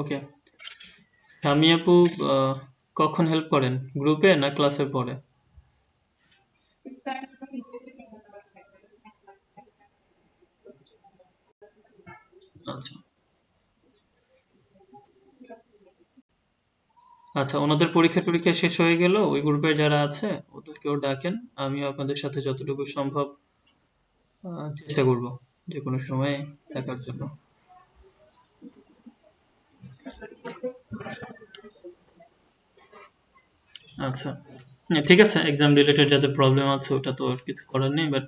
ওকে। স্বামী আপু আহ, কখন হেল্প করেন, গ্রুপে না ক্লাসের পরে? আচ্ছা আচ্ছা, ওনাদের পরীক্ষা টরীক্ষা শেষ হয়ে গেল, ওই গ্রুপের যারা আছে ওদেরকেও ডাকেন। আমিও আপনাদের সাথে যতটুকু সম্ভব চেষ্টা করব যে কোনো সময় থাকার জন্য। আচ্ছা, হ্যাঁ, ঠিক আছে। এক্সাম রিলেটেড যাদের প্রবলেম আছে ওটা তো আর কিছু করার নেই, বাট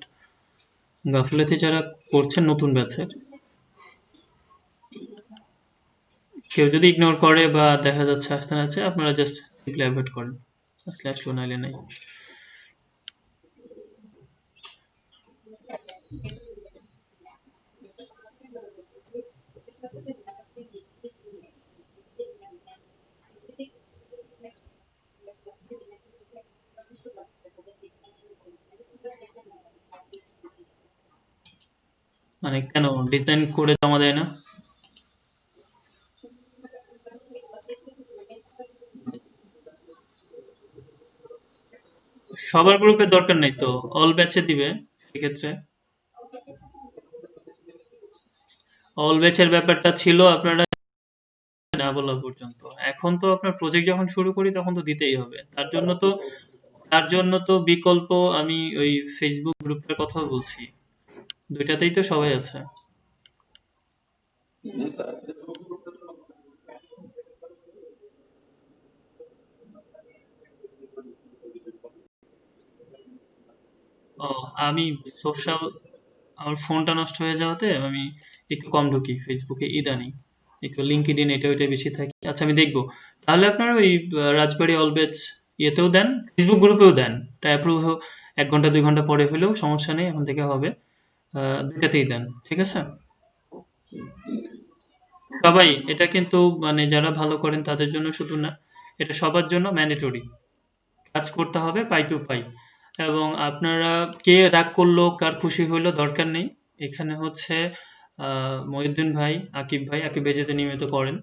গাফিলতি যারা করছেন নতুন ব্যাচের, কেউ যদি ইগনোর করে বা দেখা যাচ্ছে আসতে না চায়, আপনারা জাস্ট সিম্পলি অ্যাভয়েড করেন। আসলে আসলো, নাইলে নাই। মানে কেন ডিজাইন করে জমা দেয় না? সবার গ্রুপে দরকার নেই তো, অল ব্যাচে দিবে সেক্ষেত্রে। অল ব্যাচের ব্যাপারটা ছিল আপনারা না বলা পর্যন্ত। এখন তো আপনার প্রজেক্ট যখন শুরু করি তখন তো দিতেই হবে। তার জন্য তো বিকল্প আমি ওই ফেসবুক গ্রুপের কথা বলছি। দুইটাতেই তো সবাই আছে। ও, আমি সোশ্যাল, আমার ফোনটা নষ্ট হয়ে যাওয়াতে আমি একটু কম ঢুকি ফেসবুকে ইদানিং। একটু লিঙ্কডইন এটা ওইটা বেশি থাকি। আচ্ছা, আমি দেখবো। তাহলে আপনারা ওই রাজবাড়ী অলবেজ ইয়েতেও দেন, ফেসবুক গ্রুপেও দেন। এটা অ্যাপ্রুভ 1 ঘন্টা 2 ঘন্টা পরে হলেও সমস্যা নেই, এখন থেকে হবে। দুটাতেই দেন, ঠিক আছে? সবাই, এটা কিন্তু মানে যারা ভালো করেন তাদের জন্য শুধু না, এটা সবার জন্য ম্যান্ডেটরি। কাজ করতে হবে পাই টু পাই। এবং আপনারা কে রাগ করলো কার খুশি হইলো দরকার নেই। এখানে হচ্ছে মহিউদ্দিন ভাই, আকিব ভাই যেতে নিয়মিত করেন,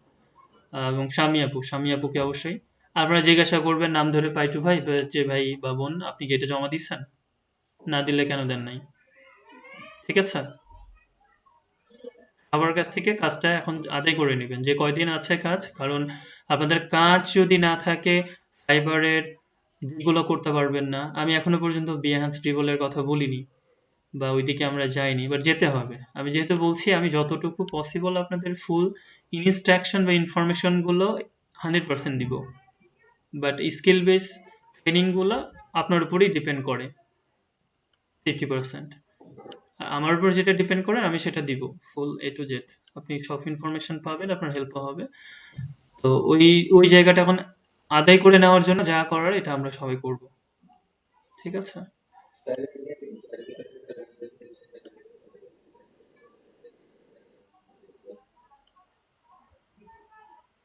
এবং স্বামী আপুকে অবশ্যই আপনারা জিজ্ঞাসা করবেন নাম ধরে, পাই টু ভাই বা যে ভাই বা বোন, আপনি কি এটা জমা দিচ্ছেন? না দিলে কেন দেন নাই? ঠিক আছে? সবার কাছ থেকে কাজটা এখন আদায় করে নেবেন যে কয়দিন আছে কাজ, কারণ আপনাদের কাজ যদি না থাকে ফাইবারের, যেগুলো করতে পারবেন না। আমি এখনো পর্যন্ত বিহ্যান্স ট্রিবলের কথা বলিনি বা ওইদিকে আমরা যাইনি, বাট যেতে হবে। আমি যেহেতু বলছি, আমি যতটুকু পসিবল আপনাদের ফুল ইনস্ট্রাকশন বা ইনফরমেশন গুলো 100% দিব, বাট স্কিল বেস ট্রেনিং গুলো আপনার উপরেই ডিপেন্ড করে 50%। আমার উপর যেটা ডিপেন্ড করে আমি সেটা দিব, ফুল A to Z। আপনি সব ইনফরমেশন পাবেন, আপনার হেল্প হবে। তো ওই ওই জায়গাটা এখন আদায় করে নেওয়ার জন্য যা করার এটা আমরা সবাই করব, ঠিক আছে?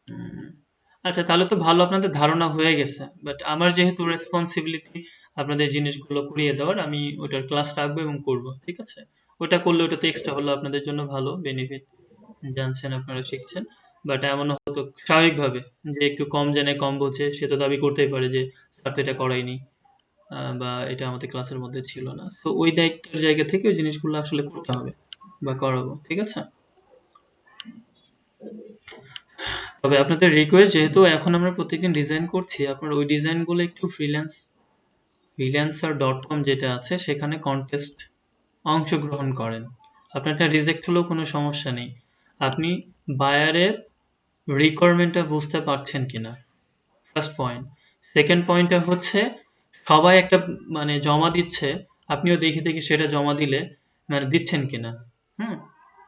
হুম। আচ্ছা, তাহলে তো ভালো, আপনাদের ধারণা হয়ে গেছে। বাট আমার যেহেতু রেসপন্সিবিলিটি আপনাদের জিনিসগুলো করিয়ে দেওয়ার, আমি ওটার ক্লাস রাখবো এবং করব, ঠিক আছে? ওটা করলে ওটা তো এক্সট্রা হলো, আপনাদের জন্য ভালো বেনিফিট, জানছেন আপনারা শিখছেন। বাট এমনও হতো স্বাভাবিকভাবে যে একটু কম জানে কম বোঝে, সে তো দাবি করতেই পারে যে স্যার তো এটা করায়নি, বা এটা আমাদের ক্লাসের মধ্যে ছিল না। তো ওই দায়িত্বের জায়গা থেকে ওই জিনিসগুলো আসলে করতে হবে বা করাবো, ঠিক আছে? তবে আপনাদের রিকোয়েস্ট, যেহেতু এখন আমরা প্রত্যেকদিন ডিজাইন করছি, আপনার ওই ডিজাইনগুলো একটু ফ্রিল্যান্সার.com যেটা আছে সেখানে কন্টেস্ট অংশগ্রহণ করেন। আপনারটা রিজেক্ট হলেও কোনো সমস্যা নেই। আপনি বায়ারের রিকোয়ারমেন্টটা বুঝতে পারছেন কিনা, ফার্স্ট পয়েন্ট। সেকেন্ড পয়েন্টটা হচ্ছে সবাই একটা মানে জমা দিচ্ছে, আপনিও দেখে দেখে সেটা জমা দিলে মানে দিচ্ছেন কিনা। হুম।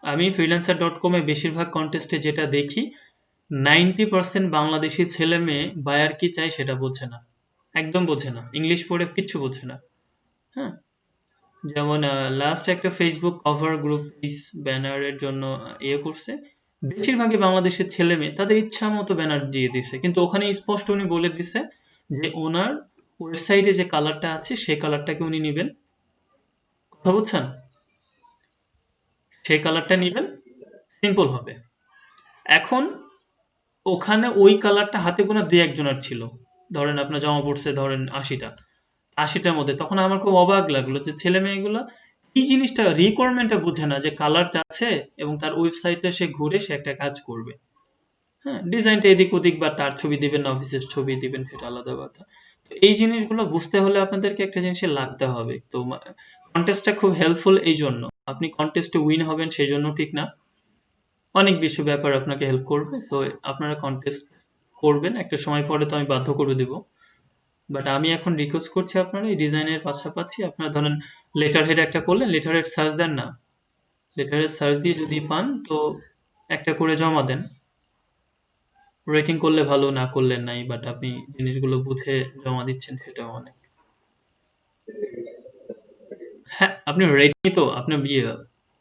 আমি ফ্রিল্যান্সার.কমে বেশিরভাগ কন্টেস্টে যেটা দেখি, 90% বাংলাদেশি ছেলে মেয়ে বায়ার কি চাই সেটা বোঝে না, একদম বোঝে না, ইংলিশ পড়ে কিচ্ছু বোঝে না। হ্যাঁ। যেমন লাস্ট একটা ফেসবুক কভার গ্রুপ পিস ব্যানারের জন্য ইয়ে করছে, বেশিরভাগই বাংলাদেশের ছেলে মেয়ে তাদের ইচ্ছা মতো ব্যানার দিয়ে দিছে, কিন্তু ওখানে স্পষ্ট উনি বলে দিছে যে ওনার ওয়েবসাইটে যে কালারটা আছে সেই কালারটাকে উনি নেবেন। কথা বুঝছেন? সেই কালারটা নেবেন, সিম্পল হবে। এখন ওখানে ওই কালারটা হাতে গোনা দুই একজনের ছিল, ধরেন আপনার জমা পড়ছে ধরেন 80টার মধ্যে। তখন আমার খুব অবাক লাগলো যে ছেলে মেয়েগুলো এই জিনিসটা রিকোয়ারমেন্টটা বুঝে না যে কালারটা আছে এবং তার ওয়েবসাইটে সে ঘুরে সে একটা কাজ করবে। হ্যাঁ, ডিজাইনটা এদিক ওদিক বা তার ছবি দিবেন না অফিসের ছবি দিবেন সেটা আলাদা কথা। তো এই জিনিসগুলো বুঝতে হলে আপনাদেরকে একটা জিনিসে লাগতে হবে। তো কন্টেস্টটা খুব হেল্পফুল এই জন্য, আপনি কন্টেস্টে উইন হবেন সেই জন্য ঠিক না, অনেক বেশি ব্যাপার আপনাকে হেল্প করবে। তো আপনারা কন্টেস্ট করবেন, একটা সময় পরে তো আমি বাধ্য করে দেব। বাট আমি এখন রিকোয়েস্ট করছি আপনারা এই ডিজাইনের পাশাপাশি আপনারা ধরেন লেটার হেড একটা করলেন, লেটার হেড সার্চ দেন না, লেটার হেড সার্চ দিয়ে যদি পান তো একটা করে জমা দেন। রেটিং করলে ভালো, না করলে নাই, বাট আপনি জিনিসগুলো বুঝে জমা দিচ্ছেন সেটাও অনেক। হ্যাঁ, আপনি রেটিং তো আপনার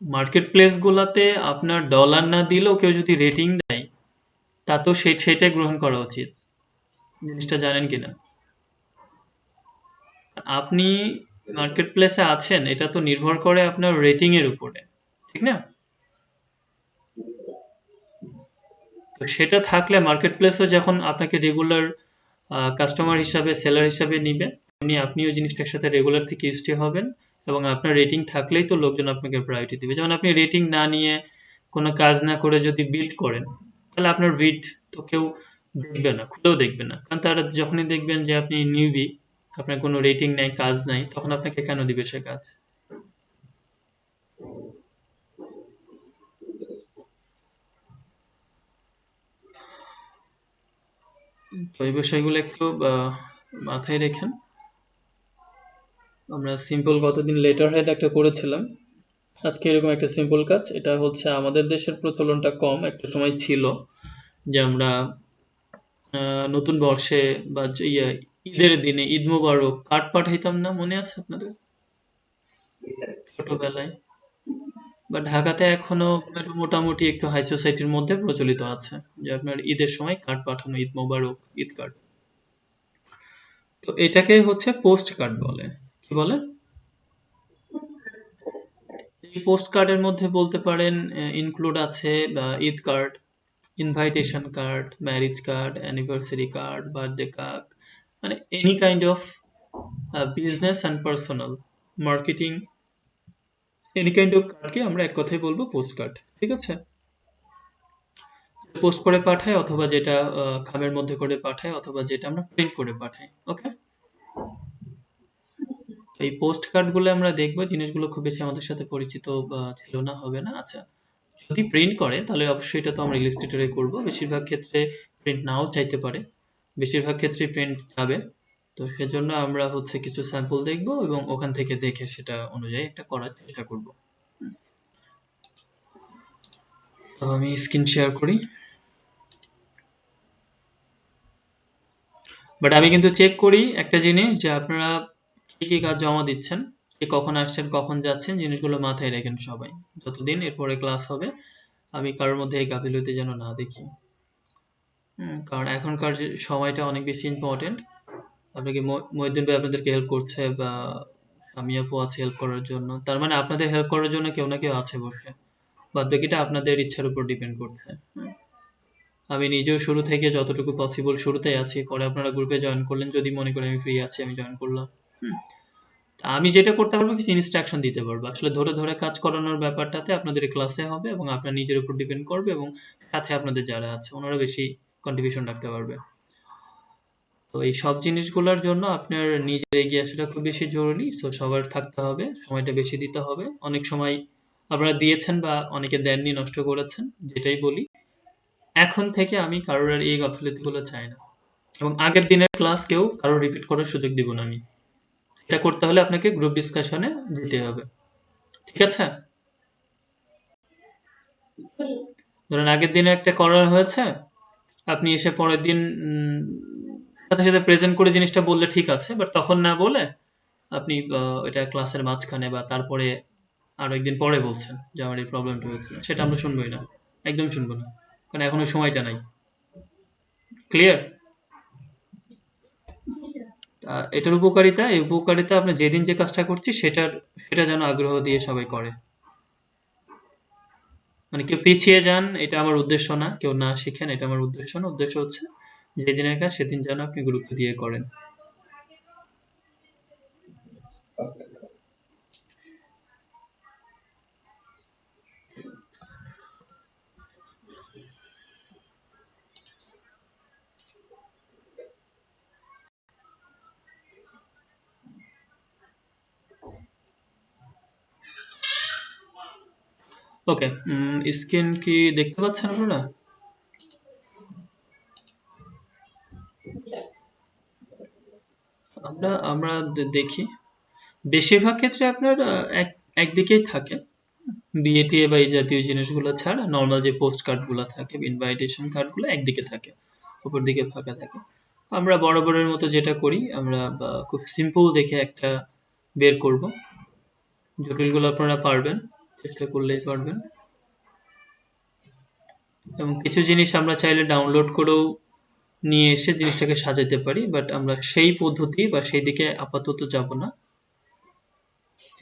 মার্কেট প্লেস গুলাতে আপনার ডলার না দিলেও কেউ যদি রেটিং দেয় তা তো সেটাই গ্রহণ করা উচিত। জিনিসটা জানেন কিনা? আপনি মার্কেট প্লেসে আছেন এটা তো নির্ভর করে আপনার রেটিং এর উপরে, ঠিক না? তো সেটা থাকলে মার্কেট প্লেসও যখন আপনাকে রেগুলার কাস্টমার হিসাবে সেলার হিসাবে নিবে, তেমনি আপনিও জিনিসটার সাথে রেগুলার থেকে ইউজড হবেন এবং আপনার রেটিং থাকলেই তো লোকজন আপনাকে প্রায়োরিটি দিবে। যেমন আপনি রেটিং না নিয়ে কোনো কাজ না করে যদি বিল্ড করেন তাহলে আপনার বিট তো কেউ দেখবে না, খুলেও দেখবে না, কারণ তারা যখনই দেখবেন যে আপনি নিউবি, আপনার কোনো রেটিং নাই কাজ নাই, তখন আপনাকে কেন দিবে সে কাজ? তো এই বিষয়গুলো একটু মাথায় রেখেন। আমরা সিম্পল গতদিন লেটার হেড একটা করেছিলাম, আজকে এরকম একটা সিম্পল কাজ। এটা হচ্ছে আমাদের দেশের প্রচলনটা কম, একটা সময় ছিল যে আমরা নতুন বর্ষে বা ঈদের দিনে ঈদ মোবারক কার্ড পাঠাইতাম না, মনে আছে আপনাদের ছোটবেলায়? বা ঢাকাতে এখনো মোটামুটি একটু হাই সোসাইটির মধ্যে প্রচলিত আছে যে আপনার ঈদের সময় কার্ড পাঠানো, ঈদ মোবারক, ঈদ কার্ড। তো এটাকে হচ্ছে পোস্ট কার্ড বলে। কি বলে? এই পোস্ট কার্ডের মধ্যে বলতে পারেন ইনক্লুড আছে Eid card, invitation card, marriage card, anniversary card, birthday card, মানে any kind of business and personal marketing, any kind of কার্ডকে আমরা এক কথায় বলবো পোস্ট কার্ড। ঠিক আছে? পোস্ট করে পাঠায় অথবা যেটা খামের মধ্যে করে পাঠায় অথবা যেটা আমরা প্রিন্ট করে পাঠাই। ওকে? তো এই পোস্ট কার্ড গুলো আমরা দেখবো, জিনিসগুলো খুব বেশি আমাদের সাথে পরিচিত ছিল না, হবে না। আচ্ছা, যদি প্রিন্ট করে তাহলে অবশ্যই এটা তো আমরা ইলাস্ট্রেটরে করব। বেশিরভাগ ক্ষেত্রে প্রিন্ট নাও চাইতে পারে, বেশিরভাগ ক্ষেত্রে প্রিন্ট যাবে। তো সেজন্য আমরা হচ্ছে কিছু স্যাম্পল দেখব এবং ওখান থেকে দেখে সেটা অনুযায়ী একটা করার চেষ্টা করব। তো আমি স্ক্রিন শেয়ার করি। বাট আমি কিন্তু চেক করি একটা জিনিস যে আপনারা কি কি কাজ জমা দিচ্ছেন, কে কখন আসছেন কখন যাচ্ছেন, জিনিসগুলো মাথায় রাখেন সবাই। যতদিন এরপরে ক্লাস হবে আমি কারোর মধ্যে এই গাফিলতি যেন না দেখি। কারণ এখনকার যে সময়টা অনেক বেশি ইম্পর্টেন্ট। আপনাকে মহিউদ্দিন ভাই আপনাদেরকে হেল্প করছে বা আমি আপু আছে হেল্প করার জন্য, তার মানে আপনাদের হেল্প করার জন্য কেউ না কেউ আছে বসে। বাদ বাকিটা আপনাদের ইচ্ছার উপর ডিপেন্ড করছে। আমি নিজেও শুরু থেকে যতটুকু পসিবল শুরুতেই আছি, পরে আপনারা গ্রুপে জয়েন করলেন, যদি মনে করেন আমি ফ্রি আছি আমি জয়েন করলাম। হুম। তা আমি যেটা করতে পারবো কিছু ইনস্ট্রাকশন দিতে পারবো, আসলে ধরে ধরে কাজ করানোর ব্যাপারটাতে আপনাদের ক্লাসে হবে এবং আপনার নিজের উপর ডিপেন্ড করবে এবং সাথে আপনাদের যারা আছে ওনারা বেশি কন্ট্রিবিউশন রাখতে পারবে। তো এই সব জিনিসগুলোর জন্য আপনার নিজের এগিয়ে আসাটা খুব বেশি জরুরি। সো সবার থাকতে হবে, সময়টা বেশি দিতে হবে। অনেক সময় আপনারা দিয়েছেন বা অনেকে দেননি, নষ্ট করেছেন, যেটাই বলি। এখন থেকে আমি কারোর আর এই গাফিলতিগুলো চাই না এবং আগের দিনের ক্লাস কেউ কারো রিপিট করার সুযোগ দিব না আমি। এটা করতে হলে আপনাকে গ্রুপ ডিসকাশনে যেতে হবে। ঠিক আছে? ধরেন আগের দিনে একটা করা হয়েছে, আপনি এসে পরের দিন সাথে সাথে প্রেজেন্ট করে জিনিসটা বললে ঠিক আছে, বাট তখন না বলে আপনি এটা ক্লাসের মাঝখানে বা তারপরে আরো একদিন পরে বলছেন যে আমার এই প্রবলেমটা হয়েছে, সেটা আমরা শুনবোই না, একদম শুনবো না, কারণ এখন ওই সময়টা নাই। ক্লিয়ার? এটার উপকারিতা, এই উপকারিতা আপনি যেদিন যে কাজটা করছি সেটা যেন আগ্রহ দিয়ে সবাই করে। মানে কেউ পিছিয়ে যান এটা আমার উদ্দেশ্য না, কেউ না শিখেন এটা আমার উদ্দেশ্য না। উদ্দেশ্য হচ্ছে যেদিনের কাজ সেদিন যেন আপনি গুরুত্ব দিয়ে করেন। ওকে, স্ক্রিন কি দেখতে পাচ্ছেন আপনারা? আমরা আমরা দেখি বেশিরভাগ ক্ষেত্রে আপনার একদিকেই থাকে। বিএটিএ বা এই জাতীয় জিনিসগুলো ছাড়া নর্মাল যে পোস্ট কার্ডগুলো থাকে, ইনভাইটেশন কার্ডগুলো একদিকে থাকে, উপর দিকে ফাঁকা থাকে। আমরা বরাবরের মতো যেটা করি, আমরা খুব সিম্পল দেখে একটা বের করব। জটিলগুলো আপনারা পারবেন, চেষ্টা করলেই পারবেন। এবং কিছু জিনিস আমরা চাইলে ডাউনলোড করেও নিয়ে এসে জিনিসটাকে সাজাতে পারি, বাট আমরা সেই পদ্ধতি বা সেই দিকে আপাতত যাব না।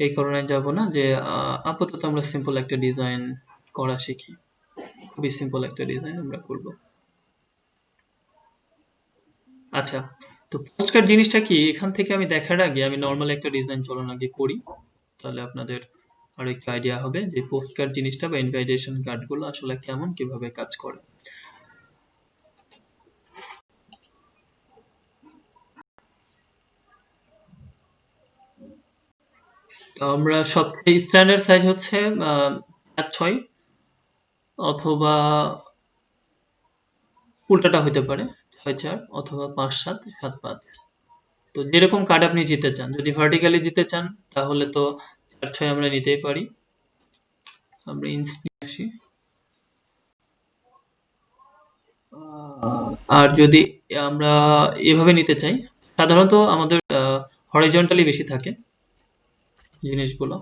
এই কারণে যাব না যে আপাতত আমরা সিম্পল একটা ডিজাইন করা শিখি। খুবই সিম্পল একটা ডিজাইন আমরা করব। আচ্ছা, তো পোস্টকার্ড জিনিসটা কি এখান থেকে আমি দেখার আগে আমি নর্মাল একটা ডিজাইন চলুন আগে করি, তাহলে আপনাদের আরো একটু আইডিয়া হবে যে পোস্টকার্ড জিনিসটা বা ইনভাইটেশন কার্ডগুলো আসলে কেমন, কিভাবে কাজ করে। তো আমরা সবচেয়ে স্ট্যান্ডার্ড সাইজ হচ্ছে 4x6, অথবা উল্টাটা হতে পারে 6x4, অথবা 5x7, 7x5। তো যেরকম কার্ড আপনি দিতে চান, যদি ভার্টিক্যালি দিতে চান তাহলে তো 4x6 আমরা নিতেই পারি। আমরা ইঞ্চ নিয়ে আসি। আর যদি আমরা এভাবে নিতে চাই, সাধারণত আমাদের হরিজন্টালি বেশি থাকে জিনিসগুলো।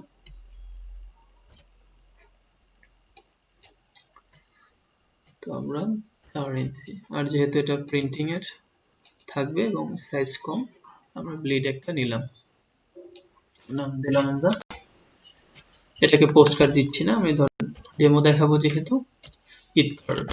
তো আমরা 4 ইঞ্চি, আর যেহেতু এটা প্রিন্টিং এর থাকবে এবং সাইজ কম, আমরা ব্লিড একটা নিলাম, নাম দিলাম আমরা। এটাকে পোস্ট কার্ড দিচ্ছি না, আমি ধরেন ডেমো দেখাবো যেহেতু, ঈদ কার্ড।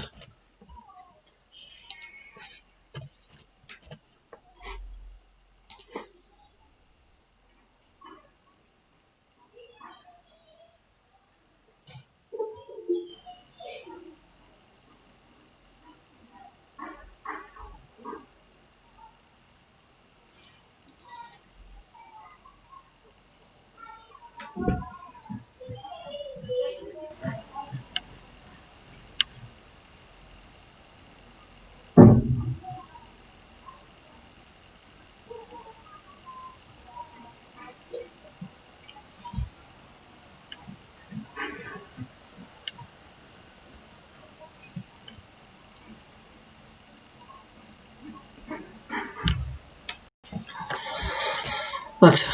আচ্ছা,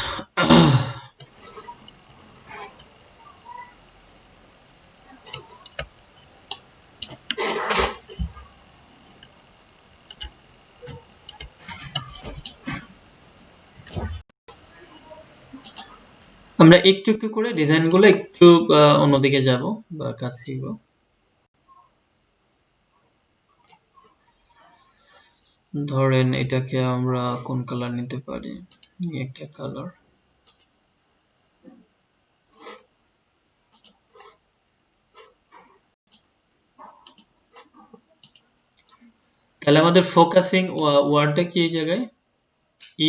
আমরা একটু একটু করে ডিজাইনগুলো একটু অন্যদিকে যাব বা কাজ শিখবো। ধরেন এটাকে আমরা কোন কালার নিতে পারি, একটা কালার। তাহলে আমাদের ফোকাসিং ওয়ার্ডটা কি এই জায়গায়?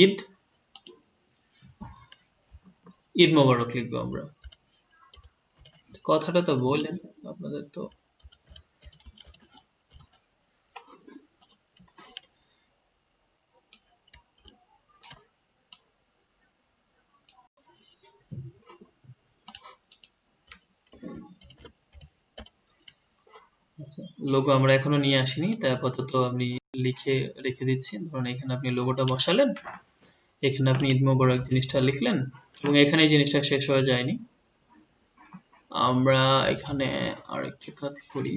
ঈদ, ঈদ মোবারক লিখবো আমরা। কথাটা তো বললেন আপনাদের তো। আচ্ছা, লোগো আমরা এখনো নিয়ে আসিনি, তাই আপাতত আমি লিখে রেখে দিচ্ছি। ধরুন এখানে আপনি লোগোটা বসালেন, এখানে আপনি ঈদ মোবারক জিনিসটা লিখলেন, এবং এখানে এই জিনিসটা শেষ হয়ে যায়নি। আমরা এখানে আরেকটা কাজ করি।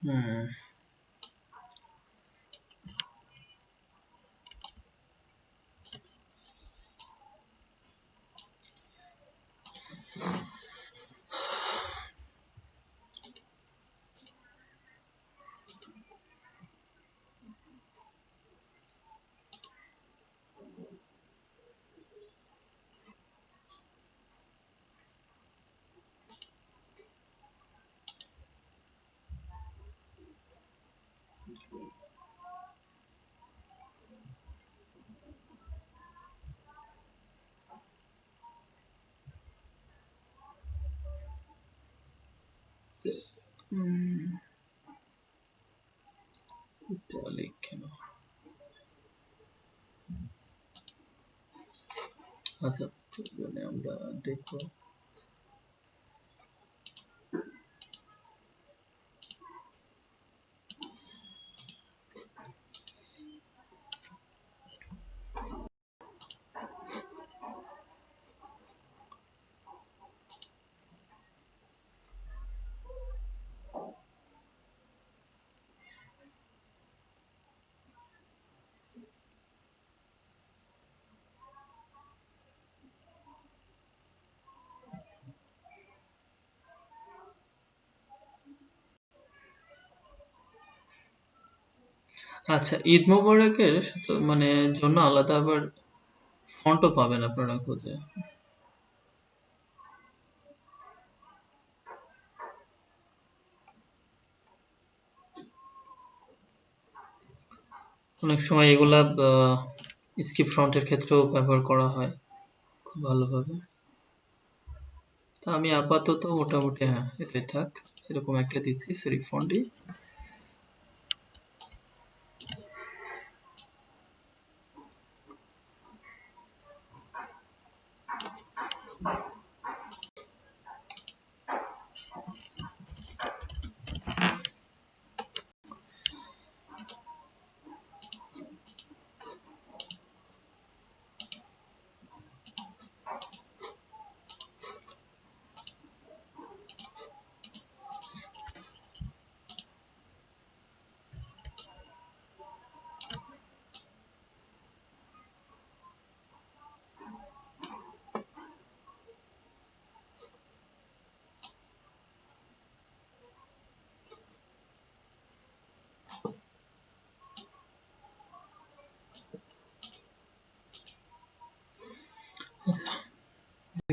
হুম, এটা লিখে নাও। আচ্ছা, মানে আমরা দেখবো। আচ্ছা, ঈদ মোবারকের মানে জন্য আলাদা আবার ফন্টও পাবেন আপনারা খুঁজে। অনেক সময় এগুলা স্কিপ ফন্টের ক্ষেত্রেও ব্যবহার করা হয় খুব ভালোভাবে। তা আমি আপাতত মোটামুটি হ্যাঁ এটাই থাক, এরকম একটা দিচ্ছি সেরিফ ফন্টই।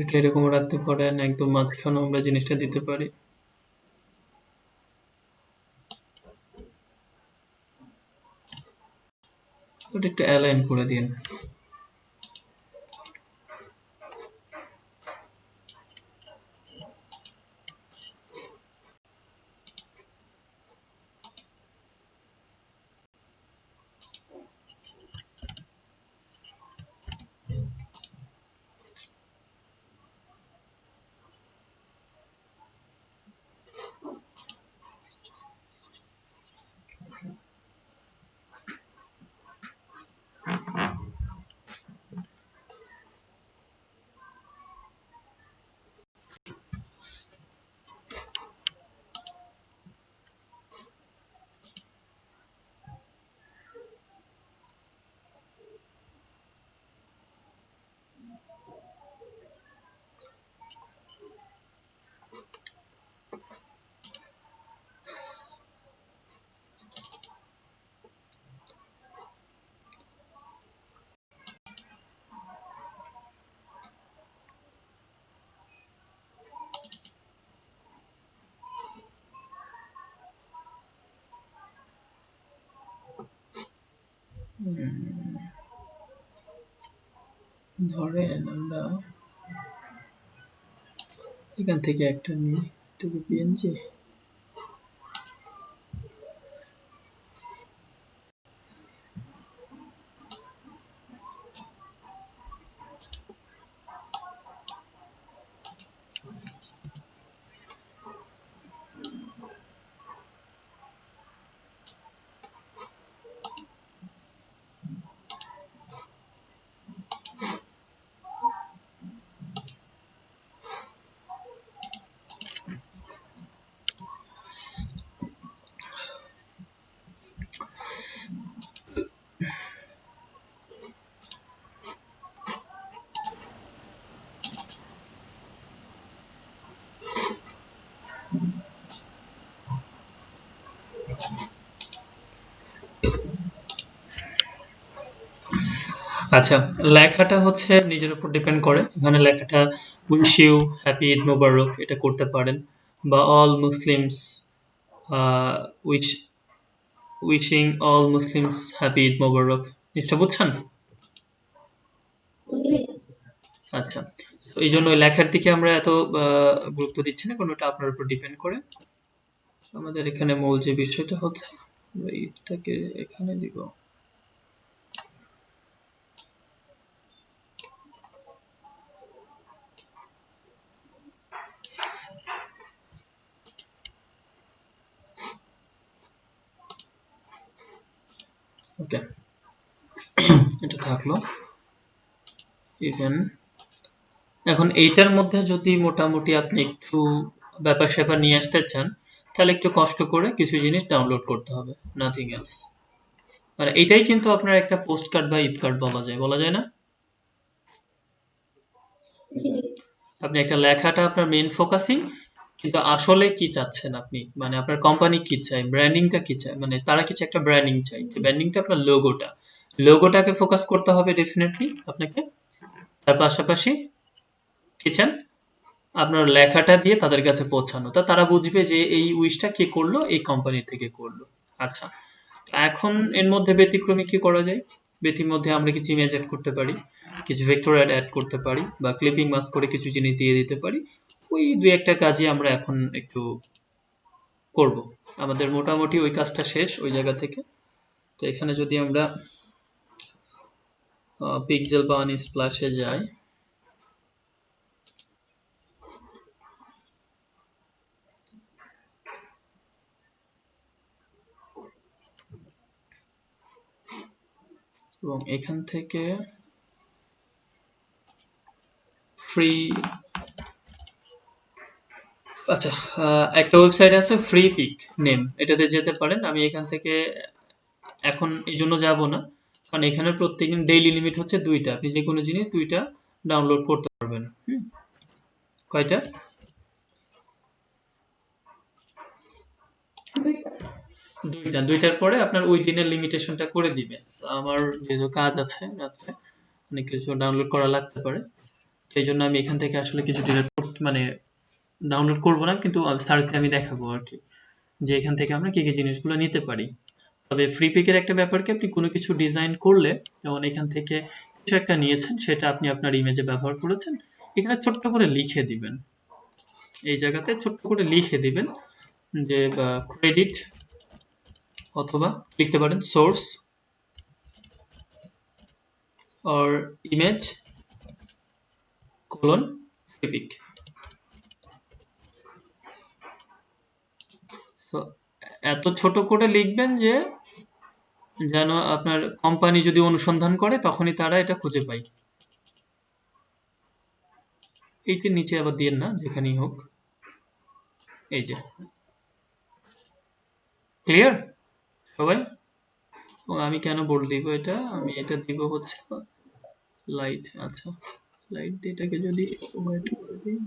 এটা এরকম রাখতে পারেন, একদম মাঝখানে আমরা জিনিসটা দিতে পারি। ওটা একটু অ্যালাইন করে দিন। ধরেন আমরা এখান থেকে একটা নিই, এটাকে পিএনজি। আচ্ছা, লেখাটা হচ্ছে নিজের উপর ডিপেন্ড করে। এখানে লেখাটা wish you happy Eid Mubarak এটা করতে পারেন, বা all Muslims wish wishing all Muslims happy Eid Mubarak. জিনিসটা বুঝছেন? আচ্ছা, তো এই জন্য ওই লেখার দিকে আমরা এত গুরুত্ব দিচ্ছি না, কারণ ওটা আপনার উপর ডিপেন্ড করে। আমাদের এখানে মূল যে বিষয়টা হচ্ছে আমরা ঈদটাকে এখানে দিব। ওকে, এটা থাকলো। ইভেন এখন এইটার মধ্যে যদি মোটামুটি আপনি একটু ব্যাপার স্যাপার নিয়ে আসতে চান, তাহলে একটু কষ্ট করে কিছু জিনিস ডাউনলোড করতে হবে, নাথিং এলস। মানে এটাই কিন্তু আপনার একটা পোস্ট কার্ড বা ঈদ কার্ড বলা যায় না? আপনি একটা লেখাটা আপনার মেইন ফোকাসিং, কিন্তু আসলে কি চাচ্ছেন আপনি, মানে আপনার কোম্পানি কি চায়, ব্র্যান্ডিংটা কি চায়, মানে তারা কিছু একটা ব্র্যান্ডিং চাই, যে ব্র্যান্ডিংটা আপনার লোগোটাকে ফোকাস করতে হবে ডেফিনেটলি আপনাকে। তার পাশাপাশি কি চান, আপনার লেখাটা দিয়ে তাদের কাছে পৌঁছানো, তা তারা বুঝবে যে এই উইশটা কে করলো, এই কোম্পানি থেকে করলো। আচ্ছা, এখন এর মধ্যে ব্যতিক্রমী কি করা যায়? ব্যতির মধ্যে আমরা কিছু ইমেজ অ্যাড করতে পারি, কিছু ভেক্টর অ্যাড করতে পারি, বা ক্লিপিং মাস্ক করে কিছু জিনিস দিয়ে দিতে পারি। ওই দুই একটা কাজই আমরা এখন একটু করব। আমাদের মোটামুটি ওই কাজটা শেষ ওই জায়গা থেকে। তো এখানে যদি আমরা পিক্সেল বা আনস্প্ল্যাশে যাই, এবং এখান থেকে ফ্রি, আচ্ছা, একটা ওয়েবসাইট আছে ফ্রি পিক নেম, এটাতে যেতে পারেন। আমি এখান থেকে এখন এই জন্য যাব না, কারণ এখানে প্রত্যেকদিন ডেইলি লিমিট হচ্ছে 2টা, আপনি যে কোনো জিনিস 2টা ডাউনলোড করতে পারবেন। কয়টা? দুইটার পরে আপনার ওই দিনের লিমিটেশনটা করে দিবেন। তো আমার যেহেতু কাজ আছে রাত্রে, অনেক কিছু ডাউনলোড করা লাগতে পারে, সেই জন্য আমি এখান থেকে আসলে কিছু ডিলিট করতে, মানে ডাউনলোড করব না, কিন্তু সার্চে আমি দেখাবো আর কি, যে এখান থেকে আমরা কি কি জিনিসগুলো নিতে পারি। তবে ফ্রি পিকের একটা ব্যাপার কি, আপনি কোনো কিছু ডিজাইন করলে, যেমন এখান থেকে কিছু একটা নিয়েছেন, সেটা আপনি আপনার ইমেজে ব্যবহার করেছেন, এখানে ছোট্ট করে লিখে দিবেন, এই জায়গাতে ছোট্ট করে লিখে দিবেন যে ক্রেডিট, অথবা লিখতে পারেন source or image colon Freepik. তো এত ছোট করে লিখবেন যে যেন আপনার কোম্পানি যদি অনুসন্ধান করে তখনই তারা এটা খুঁজে পায়। এইটির নিচে আবার দিয়েন না, যেখানেই হোক। এই যে, ক্লিয়ার সবাই? এবং আমি কেন বোল্ড দিব, এটা আমি এটা দিব হচ্ছে লাইট। আচ্ছা, লাইট দিয়ে এটাকে যদি হোয়াইট করে দিই,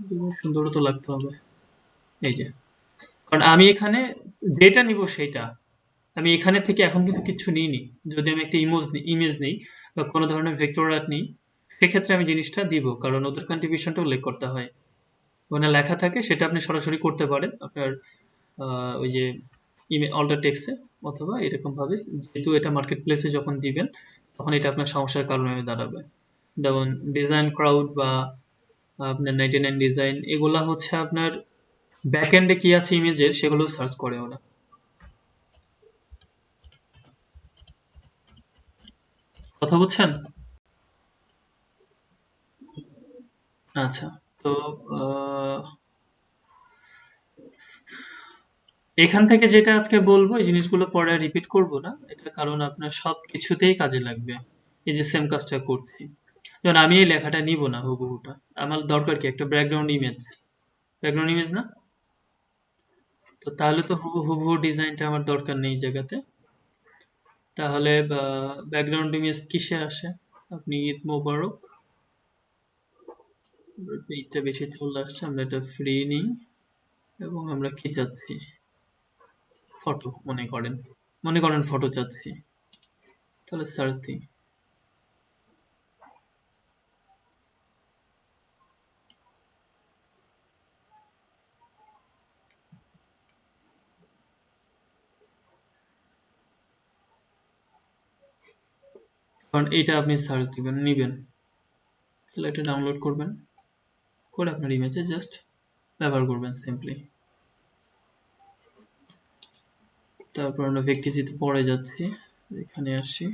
সুন্দর তো লাগতে হবে। এই যে, কারণ আমি এখানে যেটা নিব সেটা, আমি এখানে থেকে এখন কিন্তু কিছু নিইনি। যদি আমি একটা ইমেজ নিই বা কোনো ধরনের ভেক্টর আর্ট নিই, সেক্ষেত্রে আমি জিনিসটা দিব, কারণ ওদের কন্ট্রিবিউশনটা উল্লেখ করতে হয়। ওখানে লেখা থাকে, সেটা আপনি সরাসরি করতে পারেন আপনার ওই যে অল্টার টেক্সটে, অথবা এরকম ভাবে, যেহেতু এটা মার্কেট প্লেসে যখন দিবেন তখন এটা আপনার সমস্যার কারণ হয়ে দাঁড়াবে। যেমন ডিজাইন ক্রাউড বা আপনার 99 ডিজাইন, এগুলা হচ্ছে আপনার ব্যাক এন্ডে কি আছে ইমেজের, সেগুলো সার্চ করে ওরা। কথা বুঝছেন? আচ্ছা, তো আহ, এখান থেকে যেটা আজকে বলবো, এই জিনিসগুলো পরে রিপিট করব না, এটা কারণ আপনার সব কিছুতেই কাজে লাগবে। এই যে সেম কাজটা করছি, যেমন আমি এই লেখাটা নিব না হুবহুটা, আমার দরকার কি একটা ব্যাকগ্রাউন্ড ইমেজ না? তো তাহলে তো হুবহু ডিজাইনটা আমার দরকার নেই এই জায়গাতে। তাহলে ব্যাকগ্রাউন্ড ইমেজ কিসে আসে? আপনি ঈদ মোবারক, এইটা বেশি চলে আসছে, আমরা এটা ফ্রি নিই, এবং আমরা কি চাচ্ছি, ফটো মনে করেন ফটো চাচ্ছি, তাহলে সার্চ দিই। কারণ এইটা আপনি সার্চ দিবেন নিবেন, তাহলে এটা ডাউনলোড করবেন, করে আপনার ইমেজে জাস্ট ব্যবহার করবেন সিম্পলি। তারপর আমরা ভেক্টিজিতে পরে যাচ্ছি, এখানে আসি,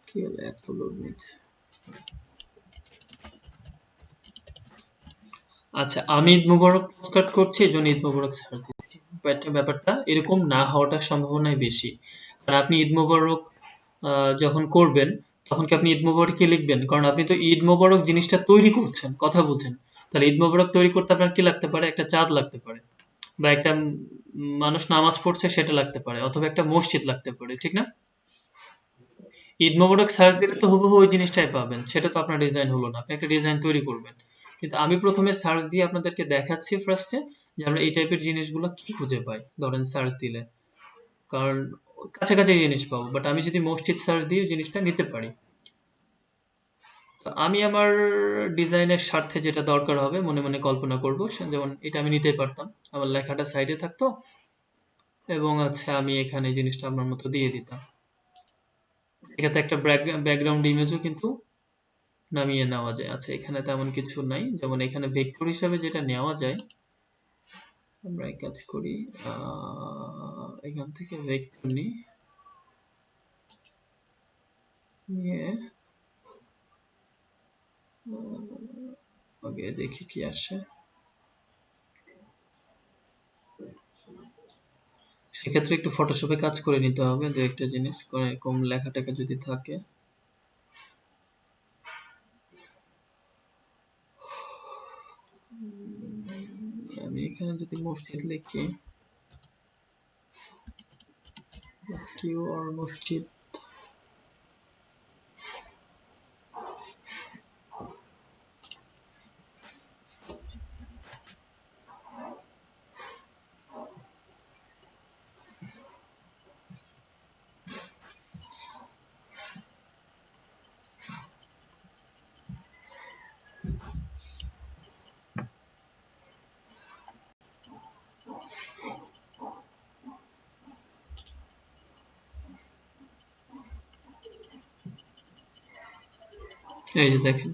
কি হলো এত লোড নিচ্ছে। আচ্ছা, আমি ঈদ মুবারক পোস্টকার্ড করছি, এই জন্য ঈদ মুবারক ছাড় দিচ্ছি। ব্যাপারটা এরকম না হওয়াটার সম্ভাবনাই বেশি। কারণ আপনি ঈদ মুবারক যখন করবেন, তখন কি আপনি ঈদ মুবারক কি লিখবেন? কারণ আপনি তো ঈদ মুবারক জিনিসটা তৈরি করছেন, কথা বলছেন। তাহলে ঈদ মুবারক তৈরি করতে আপনার কি লাগতে পারে? একটা চাঁদ লাগতে পারে, বা একটা মানুষ নামাজ পড়ছে সেটা লাগতে পারে, অথবা একটা মসজিদ লাগতে পারে, ঠিক না? ঈদ মোবারক সার্চ দিলে তো হুবহু ওই জিনিসটাই পাবেন, সেটা তো আপনার ডিজাইন হলো না, আপনি একটা ডিজাইন তৈরি করবেন। কিন্তু আমি প্রথমে সার্চ দিয়ে আপনাদেরকে দেখাচ্ছি ফার্স্টে যে আমরা এই টাইপের জিনিসগুলো কি খুঁজে পাই ধরেন সার্চ দিলে, কারণ কাছাকাছি জিনিস পাবো, বাট আমি যদি মসজিদ সার্চ দিয়ে জিনিসটা নিতে পারি, তো আমি আমার ডিজাইনের স্বার্থে যেটা দরকার হবে মনে মনে কল্পনা করব, যেমন এটা আমি নিতে পারতাম, আমার লেখাটা সাইডে থাকতো, এবং আচ্ছা আমি এখানে জিনিসটা আমার মতো দিয়ে দিতাম। এটাতে একটা ব্যাকগ্রাউন্ড ইমেজও কিন্তু নামিয়ে নেওয়া যায়। আচ্ছা, এখানে তেমন কিছু নাই, যেমন এখানে ভেক্টর হিসাবে যেটা নেওয়া যায়, আমরা এক কাজ করি, এখান থেকে ভেক্টর নিয়ে আগে দেখি কি আসে। সেক্ষেত্রে একটু ফটোশপে কাজ করে নিতে হবে, দু একটা জিনিস করে, কম লেখা টেখা যদি থাকে। আমি এখানে যদি মসজিদ লিখি, কিউ আর মসজিদ, এই যে দেখেন,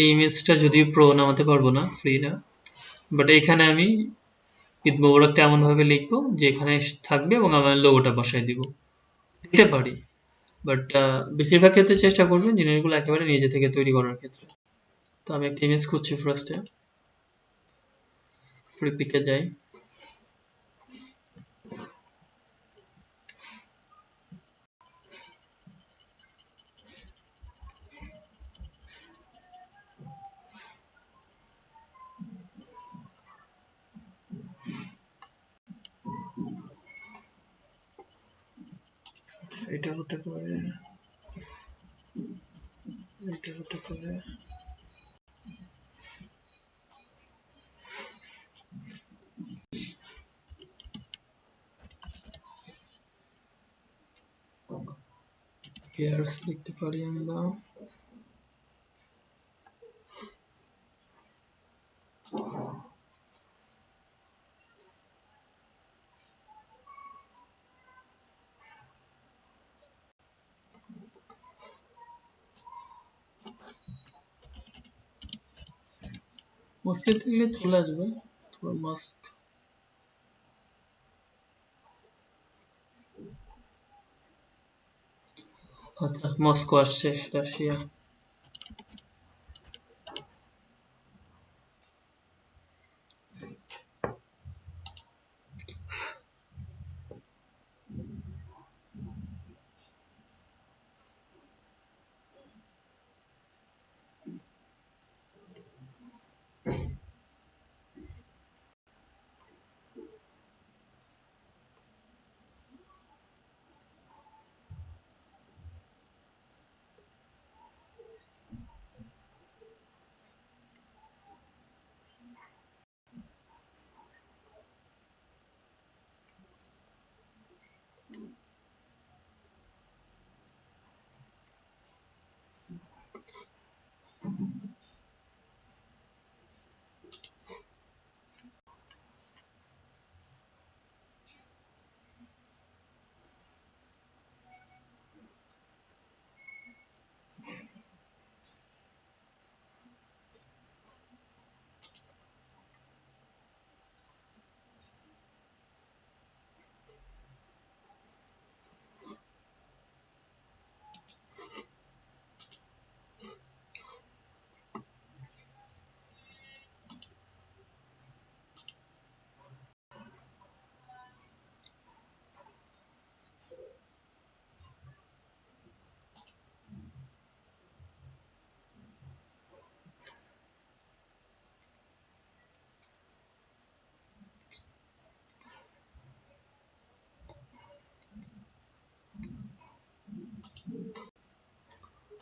এই ইমেজটা যদিও প্রো নামাতে পারবো না, ফ্রি না, বাট এখানে আমি ঈদ মোবারকটা এমন ভাবে লিখবো যে এখানে থাকবে এবং আমার লোগোটা বসাই দিতে পারি, বাট বেশিরভাগ ক্ষেত্রে চেষ্টা করবেন জিনিসগুলো একেবারে নিজে থেকে তৈরি করার ক্ষেত্রে। তো আমি একটা ইমেজ খুঁজছি, ফার্স্টে ফ্রি পিকে যাই, এটা হতে পারে, এটা হতে পারে, পেয়ার্স লিখতে পারি আমরা, মসজিদ থেকে চলে আসবে, মাস্ক, আচ্ছা মস্কো আসছে, রাশিয়া।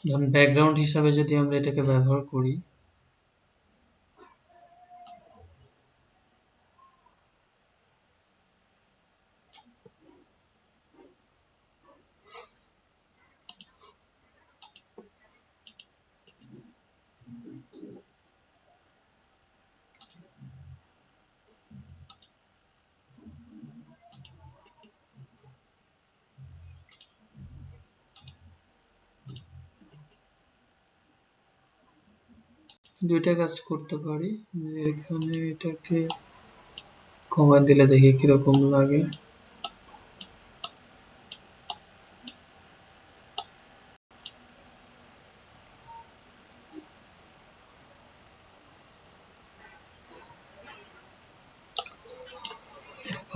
ধরুন ব্যাকগ্রাউন্ড হিসাবে যদি আমরা এটাকে ব্যবহার করি, দুইটা কাজ করতে পারি। এখানে এটাকে কমায় দিলে দেখি কিরকম লাগে।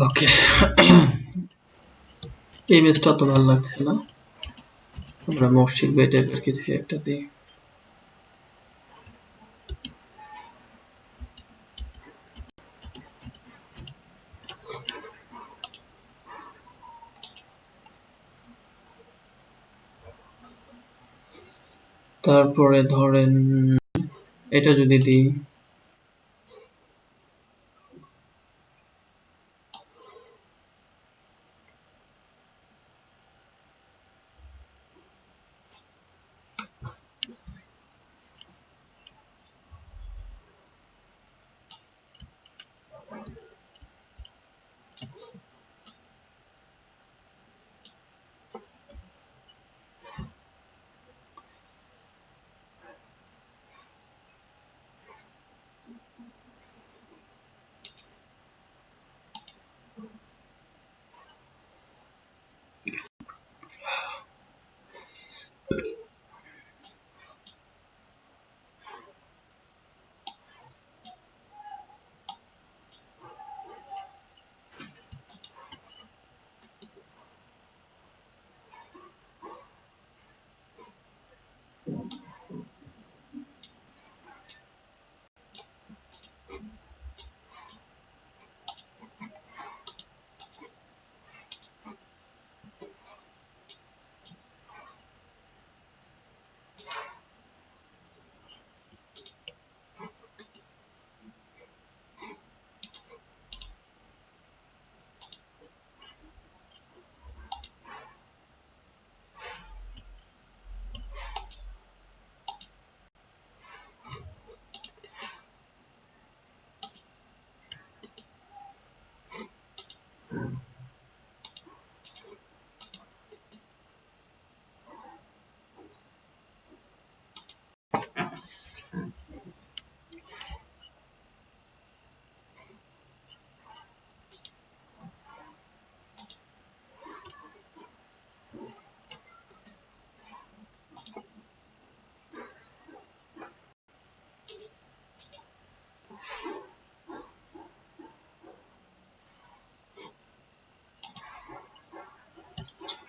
ওকে, এই ইমেজটা অত ভালো লাগছে না, আমরা মসজিদ বা টাইপের কিছু একটা দিই। তারপরে ধরেন এটা যদি দিই,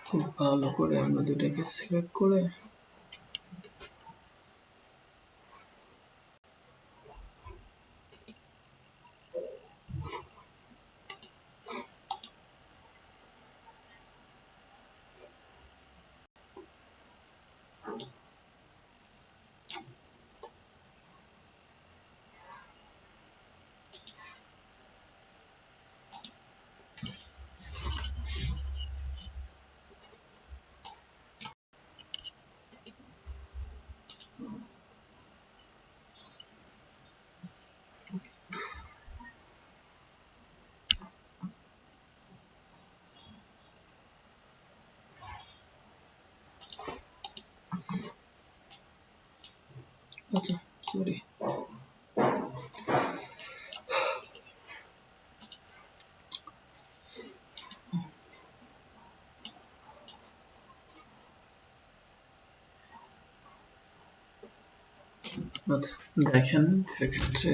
খুব ভালো করে আমরা দুটাকে সিলেক্ট করে আচ্ছা সরি আচ্ছা দেখেন এক্ষেত্রে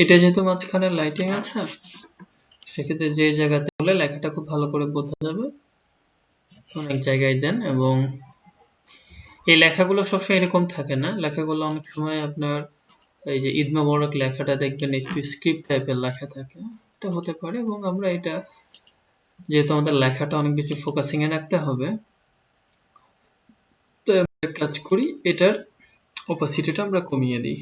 এটা যেহেতু মাঝখানে লাইটিং আছে, সেক্ষেত্রে যে জায়গাতে হলে লেখাটা খুব ভালো করে বোঝা যাবে অনেক জায়গায় দেন। এবং এই লেখাগুলো সবসময় এরকম থাকে না, লেখাগুলো অনেক সময় আপনার এই যে ঈদ মোবারক লেখাটা দেখবেন একটু স্ক্রিপ্ট টাইপের লেখা থাকে, এটা হতে পারে। এবং আমরা এটা যেহেতু আমাদের লেখাটা অনেক বেশি ফোকাসিং এ রাখতে হবে, তো আমরা এক কাজ করি, এটার অপাসিটিটা আমরা কমিয়ে দিই।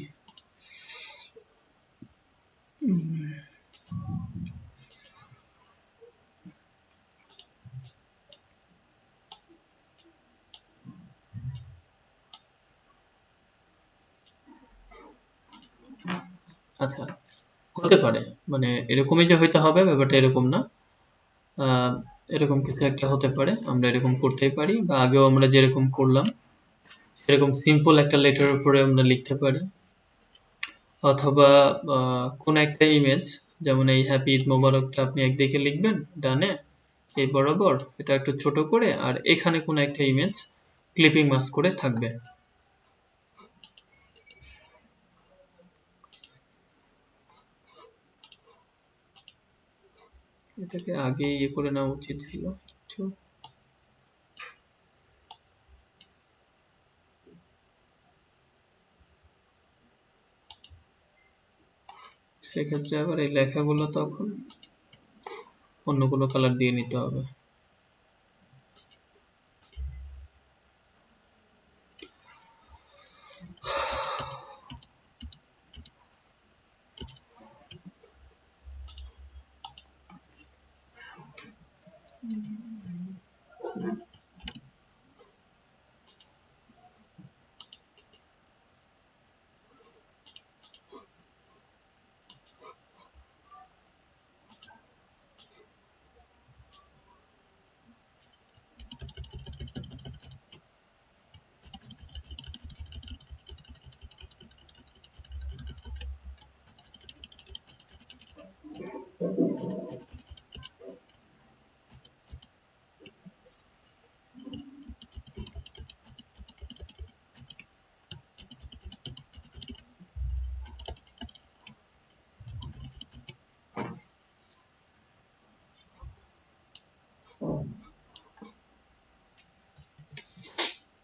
আচ্ছা, হতে পারে, মানে এরকমই যে হইতে হবে ব্যাপারটা এরকম না। আহ, এরকম কিছু একটা হতে পারে, আমরা এরকম করতেই পারি, বা আগেও আমরা যেরকম করলাম সেরকম সিম্পল একটা লেটার উপরে আমরা লিখতে পারি। অথবা কোন একটা ইমেজ, যেমন এই হ্যাপি ঈদ মোবারকটা আপনি একদিকে লিখবেন ডানে এই বরাবর, এটা একটু ছোট করে, আর এখানে কোন একটা ইমেজ ক্লিপিং মাস্ক করে থাকবে। এটাকে আগে ইয়ে করে নেওয়া উচিত ছিল একটু। সেক্ষেত্রে আবার এই লেখাগুলো তখন অন্য কোনো কালার দিয়ে নিতে হবে।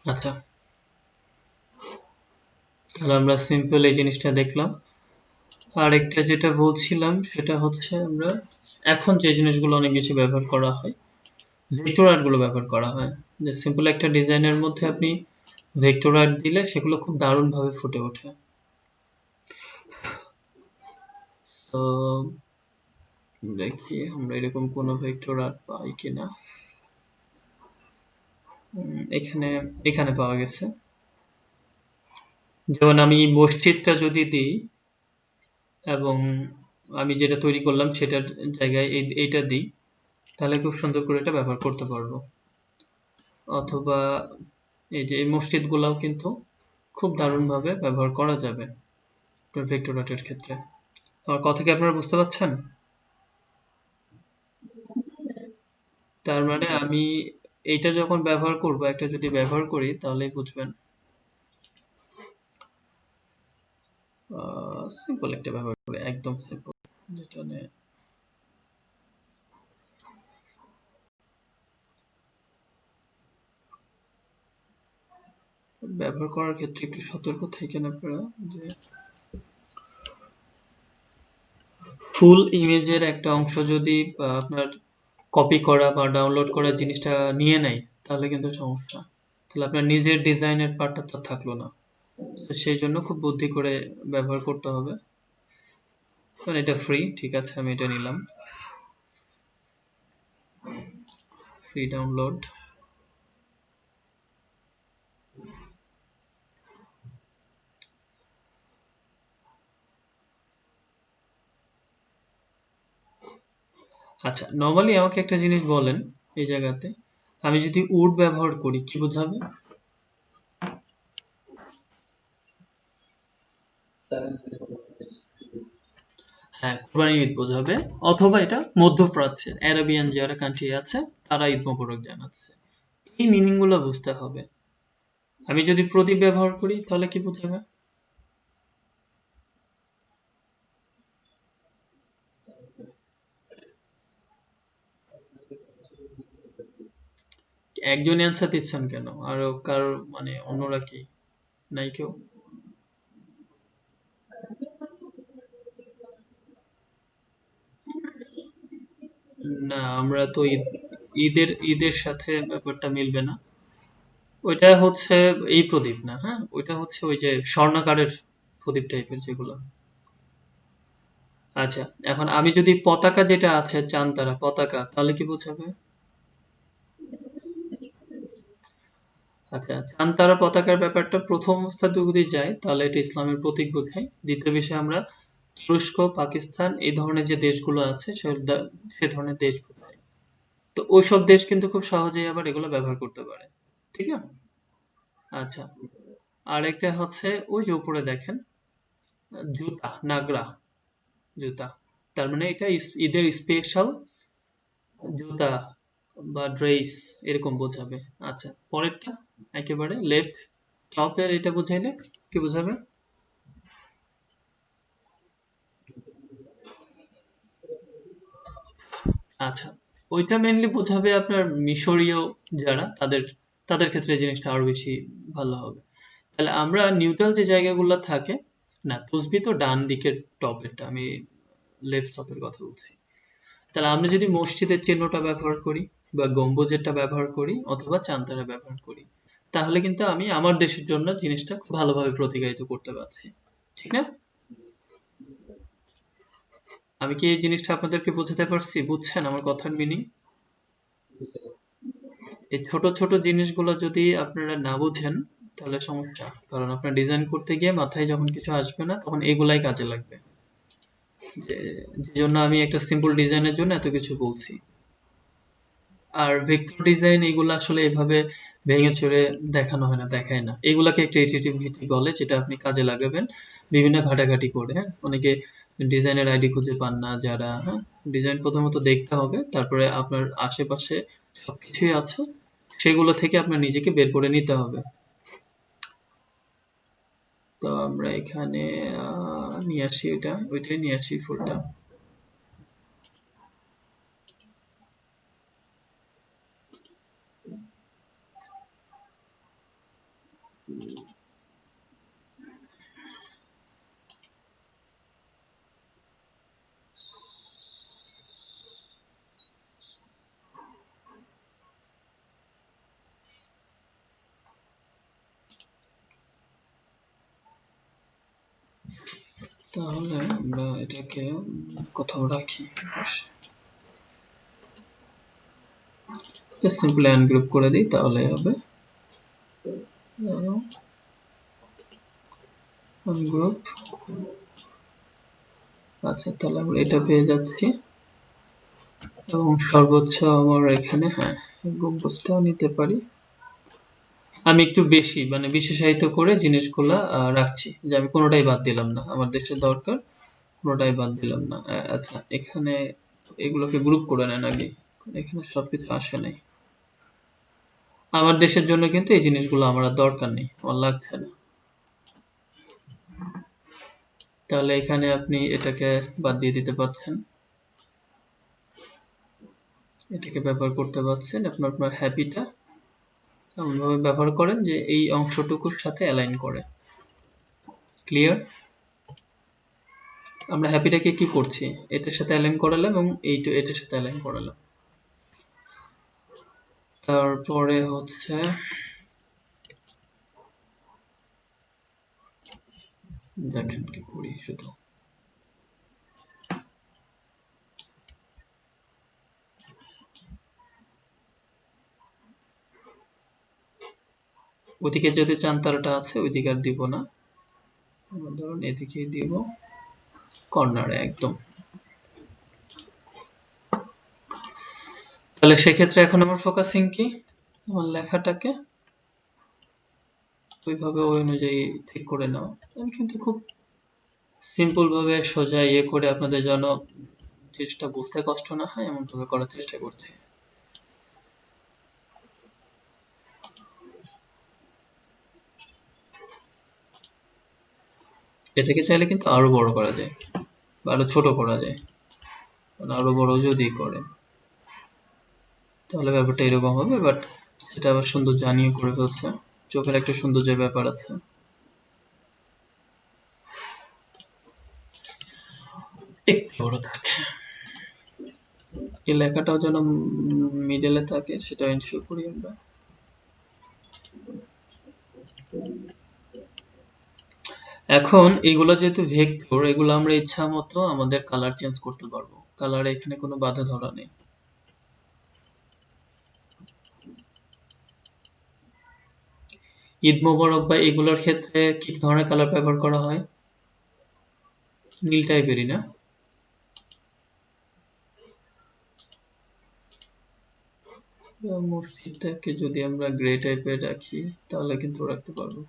আচ্ছা, তাহলে আমরা সিম্পল এই জিনিসটা দেখলাম। আর একটা যেটা বলছিলাম সেটা হচ্ছে, আমরা এখন যে জিনিসগুলো অনেক বেশি ব্যবহার করা হয়, ভেক্টর আর্ট গুলো ব্যবহার করা হয়। যে সিম্পল একটা ডিজাইনের মধ্যে আপনি ভেক্টর আর্ট দিলে সেগুলো খুব দারুণ ভাবে ফুটে ওঠে। তো দেখি আমরা এরকম কোনো ভেক্টর আর্ট পাই কিনা। এখানে এখানে পাওয়া গেছে। যেমন আমি মসজিদটা যদি দিই, এবং আমি যেটা তৈরি করলাম সেটার জায়গায় এইটা দিই, তাহলে খুব সুন্দর করে এটা ব্যবহার করতে পারবো। অথবা এই যে এই মসজিদ গুলাও কিন্তু খুব দারুণ ভাবে ব্যবহার করা যাবে ভেক্টর আর্টের ক্ষেত্রে। আমার কথা কি আপনারা বুঝতে পারছেন? তার মানে আমি এইটা যখন ব্যবহার করব, একটা যদি ব্যবহার করি তাহলেই বুঝবেন। সিম্পল একটা ব্যবহার করি, একদম সিম্পল, যেটা নিয়ে ব্যবহার করার ক্ষেত্রে একটু সতর্ক থাকেন আপনারা, যে ফুল ইমেজের একটা অংশ যদি আপনার কপি করা বা ডাউনলোড করা জিনিসটা নিয়ে নেয়, তাহলে কিন্তু সমস্যা। তাহলে আপনার নিজের ডিজাইনের পার্টটা তো থাকলো না। তো সেই জন্য খুব বুদ্ধি করে ব্যবহার করতে হবে। কারণ এটা ফ্রি, ঠিক আছে, আমি এটা নিলাম, ফ্রি ডাউনলোড। আচ্ছা, নর্মালি আমাকে একটা জিনিস বলেন এই জায়গাতে, আমি যদি উড ব্যবহার করি কি বোঝাবে? হ্যাঁ, কোরবানি ঈদ বোঝাবে। অথবা এটা মধ্যপ্রাচ্যের অ্যারাবিয়ান যারা কান্ট্রি আছে তারা ঈদ মোবারক জানাচ্ছে। এই মিনিং গুলো বুঝতে হবে। আমি যদি প্রদীপ ব্যবহার করি তাহলে কি বোঝাবে? একজনই অ্যান্সার দিচ্ছেন কেন? আরো কারো মানে অন্যরা কি নাই কেউ? না, আমরা তো ঈদের ঈদের সাথে ব্যাপারটা মিলবে না। ওইটা হচ্ছে এই প্রদীপ না, হ্যাঁ, ওইটা হচ্ছে ওই যে স্বর্ণাকারের প্রদীপ টাইপের যেগুলো। আচ্ছা, এখন আমি যদি পতাকা যেটা আছে চাঁদতারা পতাকা, তাহলে কি বোঝাবে? আচ্ছা, চাঁদতারা পতাকার ব্যাপারটা প্রথম অবস্থাতে যদি যায় তাহলে এটা ইসলামের প্রতীক বোঝায়। দ্বিতীয় বিষয় আমরা তুরস্ক, পাকিস্তান এই ধরনের যে দেশগুলো আছে সে ধরনের দেশ বোঝায়। তো ওইসব দেশ কিন্তু খুব সহজেই আবার এগুলো ব্যবহার করতে পারে। ঠিক না? আচ্ছা, আরেকটা হচ্ছে ওই যে উপরে দেখেন জুতা, নাগরা জুতা। তার মানে এটা ঈদের স্পেশাল জুতা বা ড্রেস এরকম বোঝাবে। আচ্ছা, পরেরটা একেবারে লেফট টপের এটা বুঝাইলে কি বোঝাবে? আচ্ছা, ওইটা মেইনলি বোঝাবে আপনার মিশরীয় যারা তাদের ক্ষেত্রে জিনিসটা আরো বেশি ভালো হবে। তাহলে আমরা নিউট্রাল যে জায়গাগুলো থাকে, না তসবি তো ডান দিকের টপেরটা, আমি লেফট টপের কথা বলছি। তাহলে আমরা যদি মসজিদের চিহ্নটা ব্যবহার করি বা গম্বুজেরটা ব্যবহার করি অথবা চাঁদতারা ব্যবহার করি, তাহলে কিন্তু আমি আমার দেশের জন্য জিনিসটা খুব ভালোভাবে প্রতিনিধিত্ব করতে পারছি। ঠিক না? আমি কি এই জিনিসটা আপনাদেরকে বোঝাতে পারছি? বুঝছেন আমার কথার মিনিং? এই ছোট ছোট জিনিসগুলো যদি আপনারা না বুঝেন তাহলে সমস্যা, কারণ আপনার ডিজাইন করতে গিয়ে মাথায় যখন কিছু আসবে না তখন এগুলাই কাজে লাগবে। যে যে জন্য আমি একটা সিম্পল ডিজাইনের জন্য এত কিছু বলছি। আর ভেক্টর ডিজাইন এগুলো আসলে এভাবে ভেঙে চুরে দেখানো হয় না, দেখায় না, এগুলাকে ক্রিয়েটিভিটি বলে, যেটা আপনি কাজে লাগাবেন বিভিন্ন ঘাটাঘাটি করে। হ্যাঁ, অনেকে ডিজাইনের আইডি খুঁজে পান না যারা, হ্যাঁ, ডিজাইন প্রথমত দেখতে হবে, তারপরে আপনার আশেপাশে সবকিছুই আছে, সেগুলো থেকে আপনার নিজেকে বের করে নিতে হবে। তো আমরা এখানে নিয়ে আসি, ওইটাই নিয়ে আসি ফুলটা। তাহলে আমরা এটাকে কোথাও রাখি, সিম্পলি আনগ্রুপ করে দিই তাহলে হবে। আনগ্রুপ। আচ্ছা, তাহলে আমরা এটা পেয়ে যাচ্ছি এবং সর্বোচ্চ আমার এখানে, হ্যাঁ, গম্বুজটাও নিতে পারি। আমি একটু বেশি মানে বিশেষায়িত করে জিনিসগুলা রাখছি, যে আমি কোনোটাই বাদ দিলাম না, আমার দেশের দরকার কোনোটাই বাদ দিলাম না। আচ্ছা, এখানে এগুলোকে গ্রুপ করে নেন আগে, এখানে সবকিছু আসে নাই। আমার দেশের জন্য কিন্তু এই জিনিসগুলো আমার আর দরকার নেই, আমার লাগছে না। তাহলে এখানে আপনি এটাকে বাদ দিয়ে দিতে পারছেন, এটাকে ব্যবহার করতে পারছেন। আপনার হ্যাপিটা এমনভাবে ব্যবহার করেন যে এই অংশটুকুর সাথে অ্যালাইন করে। ক্লিয়ার? আমরা হ্যাপিটাকে কি করছি, এটার সাথে অ্যালাইন করালাম এবং এটার সাথে অ্যালাইন করালাম। তারপরে হচ্ছে দেখেন কি করি, শুধু ওদিকে যদি চান তারাটা আছে ওইদিকে আর দিব না, ধরুন এদিকেই দিব, কর্নারে একদম। তাহলে সেক্ষেত্রে এখন আমার ফোকাসিং কি, আমার লেখাটাকে ওইভাবে ওই অনুযায়ী ঠিক করে নাও। আমি কিন্তু খুব সিম্পল ভাবে সোজা ইয়ে করে আপনাদের যেন জিনিসটা বুঝতে কষ্ট না হয় এমন ভাবে করার চেষ্টা করছি। এটাকে চাইলে কিন্তু আরো বড় করা যায় বা আরো ছোট করা যায়, মানে আরো বড় যদি করে তাহলে ব্যাপারটা এরকম হবে, বাট সেটা আবার সুন্দর জানিয়ে করে ফেলছে, চোখের একটা সৌন্দর্যের ব্যাপার আছে। একটু বড় থাকে, এই লেখাটাও যেন মিডলে থাকে, সেটা এনশিওর করি আমরা। এখন এগুলো যেহেতু ভেক্টর, এগুলো আমরা ইচ্ছা মতো আমাদের কালার চেঞ্জ করতে পারবো, কালারে এখানে কোনো বাধা ধরা নেই। ঈদ মোবারক বা এগুলোর ক্ষেত্রে কি ধরনের কালার ব্যবহার করা হয়? নীল টাইপেরই না? মসজিদটাকে যদি আমরা গ্রে টাইপের রাখি তাহলে কিন্তু রাখতে পারবো।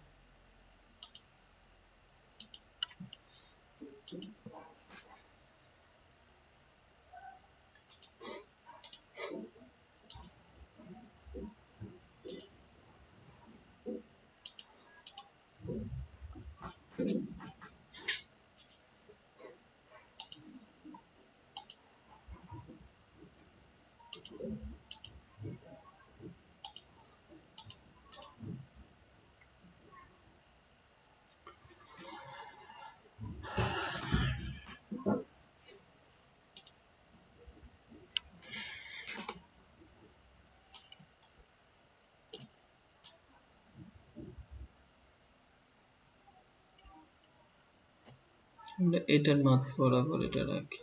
আমরা এটার মাঝ বরাবর এটা রাখি,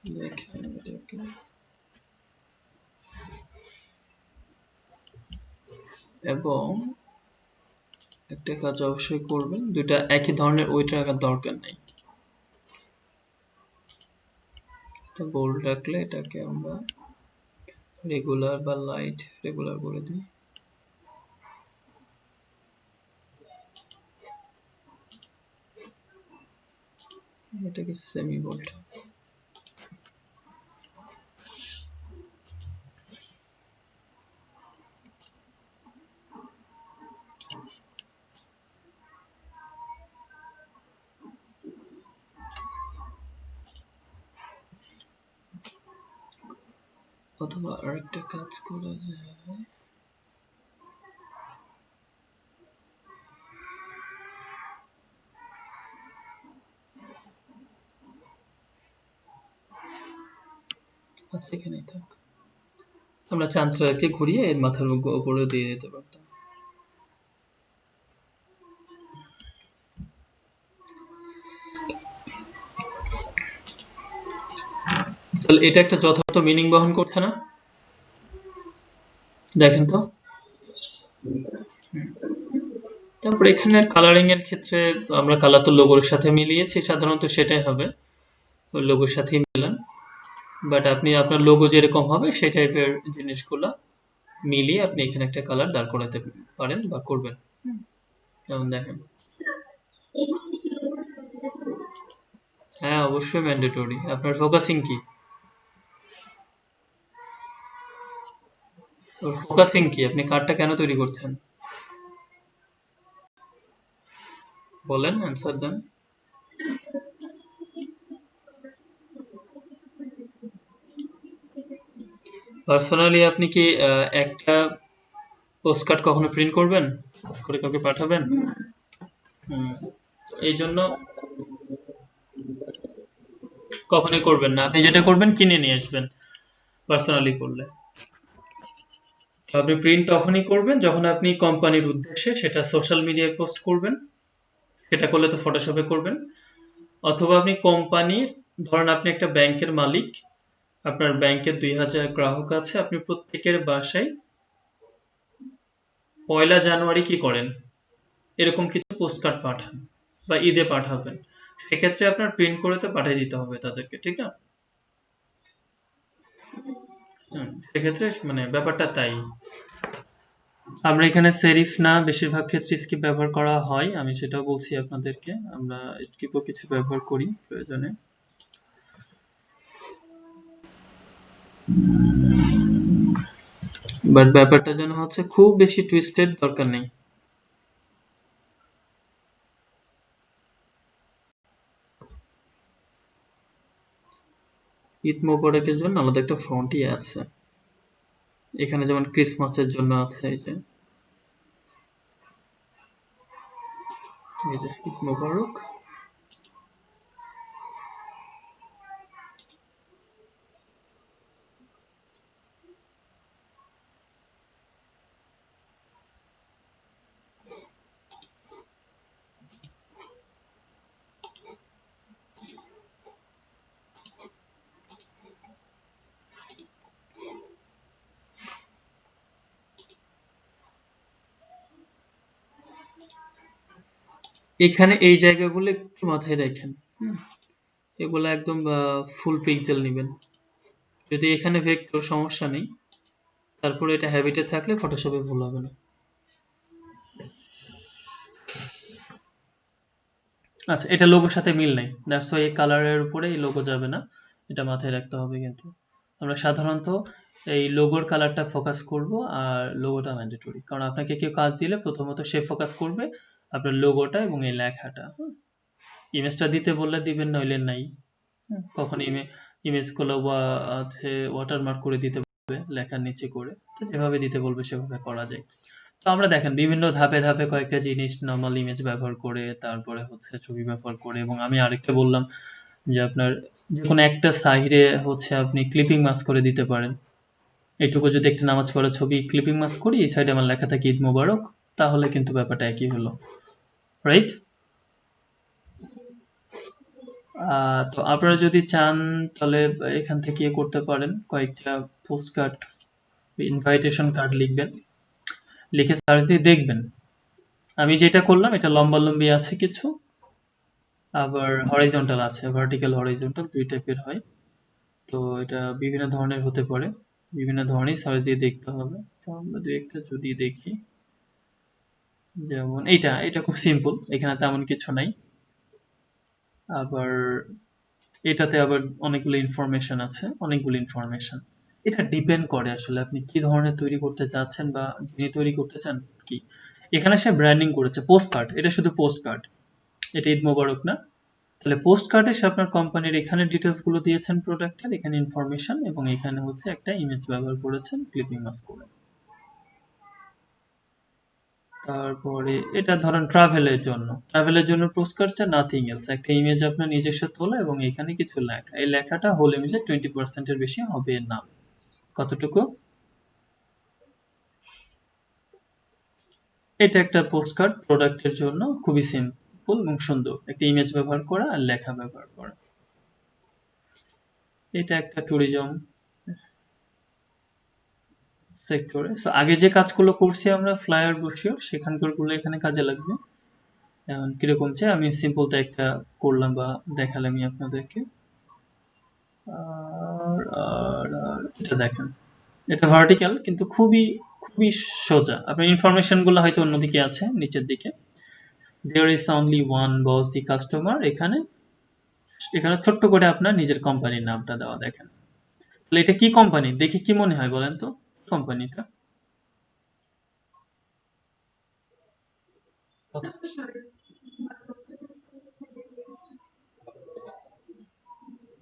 দেখেন এটাকে। এবং একটা কাজ অবশ্যই করবেন, দুইটা একই ধরনের ওয়েট রাখার দরকার নেই। এটা বোল্ড রাখলে এটাকে আমরা রেগুলার বা লাইট রেগুলার করে দিই। এটাকে সেমি বোল্ড। অথবা আরেকটা কাজ করা যায়, সেখানেই থাক, আমরা চাঁদটাকে ঘুরিয়ে এর মাথার উপরে দিয়ে দিতে পারতাম। তাহলে এটা একটা যথার্থ মিনিং বহন করছে না? দেখেন তো। তারপর এখানে কালারিং এর ক্ষেত্রে আমরা কালার তো লোগোর সাথে মিলিয়েছি, সাধারণত সেটাই হবে, ওই লোগোর সাথেই মিলান। বাট আপনি আপনার লোগো যেরকম হবে সেই টাইপের জিনিসগুলা মিলিয়ে আপনি এখানে একটা কালার দাঁড় করাতে পারেন বা করবেন। যেমন দেখেন, হ্যাঁ অবশ্যই ম্যান্ডেটরি। আপনার ফোকাসিং কি? ফোকাসিং কি? আপনি কার্ডটা কেন তৈরি করছেন? বলেন, অ্যান্সার দেন। পার্সোনালি আপনি কি একটা পোস্টকার্ড কখনো প্রিন্ট করবেন করে কাউকে পাঠাবেন? হুম, এই জন্য কখনোই করবেন না। আপনি যেটা করবেন কিনে নিয়ে আসবেন পার্সোনালি করলে। তো আপনি প্রিন্ট তখনই করবেন যখন আপনি কোম্পানির উদ্দেশ্যে সেটা সোশ্যাল মিডিয়ায় পোস্ট করবেন। সেটা করলে তো ফটোশপে করবেন। অথবা আপনি কোম্পানির, ধরেন আপনি একটা ব্যাংকের মালিক, আপনার ব্যাংকের 2000 গ্রাহক আছে, আপনি প্রত্যেকের বাসায় 1 জানুয়ারি কি করেন এরকম কিছু পোস্টকার্ড পাঠান বা ঈদে পাঠাবেন, সেক্ষেত্রে আপনার প্রিন্ট করে তো পাঠিয়ে দিতে হবে তাদেরকে, ঠিক না? সেক্ষেত্রে মানে ব্যাপারটা তাই। আমরা এখানে সেরিফ না, বেশিরভাগ ক্ষেত্রে স্কিপ ব্যবহার করা হয়, আমি সেটাও বলছি আপনাদেরকে, আমরা স্কিপও কিছু ব্যবহার করি প্রয়োজনে। বাট ব্যাপারটা যেন হচ্ছে খুব বেশি টুইস্টেড দরকার নেই। ঈদ মোবারকের জন্য আলাদা একটা ফন্টই আছে। এখানে যেমন ক্রিসমাসের জন্য আছে এই যে ঈদ মোবারক। এখানে এই জায়গাগুলো একটু মাথায় রাখেন। এগুলো একদম ফুল পিক্সেল নেবেন। যদি এখানে ভেক্টর সমস্যা নেই, তারপরে এটা হ্যাবিটে থাকলে ফটোশপে ভুল হবে না। আচ্ছা, এটা লোগোর সাথে মিল নেই, দ্যাটস ওয়াই এই কালারের উপরে এই লোগো যাবে না, এটা মাথায় রাখতে হবে। কিন্তু আমরা সাধারণত এই লোগোর কালারটা ফোকাস করব, আর লোগোটা ম্যান্ডেটরি, কারণ আপনাকে কেউ কাজ দিলে প্রথমত সে ফোকাস করবে আপনার লোগোটা এবং এই লেখাটা। ইমেজটা দিতে বললে দিবেন, নইলে নাই। কখন ইমেজগুলো ওয়াটারমার্ক করে দিতে বলবে লেখার নিচে করে, তো যেভাবে দিতে বলবে সেভাবে করা যায়। তো আমরা দেখেন বিভিন্ন ধাপে ধাপে কয়েকটা জিনিস নর্মাল ইমেজ ব্যবহার করে, তারপরে হচ্ছে ছবি ব্যবহার করে, এবং আমি আরেকটা বললাম যে আপনার যে কোনো একটা সাইডে হচ্ছে আপনি ক্লিপিং মাস্ক করে দিতে পারেন। এইটুকু যদি একটা নামাজ পড়া ছবি ক্লিপিং মাস্ক করি, এই সাইডে আমার লেখা থাকে ঈদ মোবারক, তাহলে কিন্তু ব্যাপারটা একই হলো, রাইট? তো আপনারা যদি চান তাহলে এখান থেকে ইয়ে করতে পারেন, কয়েকটা পোস্ট কার্ড, ইনভাইটেশন কার্ড লিখবেন, লিখে সার্চ দিয়ে দেখবেন। আমি যেটা করলাম এটা লম্বা লম্বি আছে কিছু, আবার হরাইজন্টাল আছে, ভার্টিক্যাল হরাইজন্টাল দুই টাইপের হয়। তো এটা বিভিন্ন ধরনের হতে পারে, বিভিন্ন ধরনের সার্চ দিয়ে দেখতে হবে। তো আমরা দুই একটা যদি দেখি, যেমন এইটা, এটা খুব সিম্পল, এখানে তেমন কিছু নাই। আবার এটাতে আবার অনেকগুলো ইনফরমেশন আছে, অনেকগুলো ইনফরমেশন। এটা ডিপেন্ড করে আসলে আপনি কি ধরনের তৈরি করতে চাচ্ছেন, বা যিনি তৈরি করতে চান কি। এখানে সে ব্র্যান্ডিং করেছে পোস্ট কার্ড, এটা শুধু পোস্ট কার্ড, এটা ঈদ মোবারক না। তাহলে পোস্ট কার্ডে সে আপনার কোম্পানির এখানে ডিটেলস গুলো দিয়েছেন প্রোডাক্টের, এখানে ইনফরমেশন, এবং এখানে হচ্ছে একটা ইমেজ ব্যবহার করেছেন ক্লিপিং আপ করে। তারপরে এটা ধরেন ট্রাভেলের জন্য পোস্ট কার্ড নাথিং এলস, একটা ইমেজ আপনার নিজস্ব তোলা এবং এখানে কিছু লেখা, এই লেখাটা হোল ইমেজে 20% এর বেশি হবে না। কতটুকু? এটা একটা পোস্ট কার্ড প্রোডাক্টের জন্য, খুবই সিম্পল এবং সুন্দর, একটা ইমেজ ব্যবহার করা আর লেখা ব্যবহার করা। এটা একটা ট্যুরিজম সেক্টরে। সো আগে যে কাজগুলো করছি আমরা ফ্লায়ার বসিও, সেখানকার গুলো এখানে কাজে লাগবে। এখন কিরকম চাই, আমি সিম্পলটা একটা করলাম বা দেখালামই আপনাদেরকে। আর এটা দেখেন, এটা ভার্টিক্যাল কিন্তু খুবই খুবই সোজা, আপনার ইনফরমেশন গুলো হয়তো অন্যদিকে আছে নিচের দিকে। There is only one boss the customer, এখানে এখানে ছোট্ট করে আপনার নিজের কোম্পানির নামটা দেওয়া, দেখেন। তাহলে এটা কি কোম্পানি দেখে কি মনে হয় বলেন তো, কোম্পানিটা?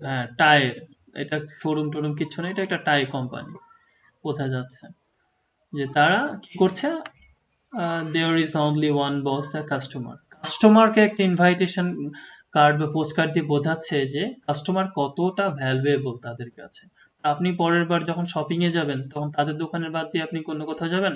হ্যাঁ, টায়ার। এটা শোরুম টোরুম কিচ্ছু না, এটা একটা টাই কোম্পানি, বোঝা যাচ্ছে যে তারা কি করছে। There is only one boss the customer, কাস্টমারকে একটা ইনভাইটেশন কার্ড বা পোস্ট কার্ড দিয়ে বোঝাচ্ছে যে কাস্টমার কতটা ভ্যালুয়েবল তাদের কাছে। আপনি পরের বার যখন শপিং এ যাবেন, তখন তাদের দোকানের বাদ দিয়ে আপনি অন্য কোথাও যাবেন,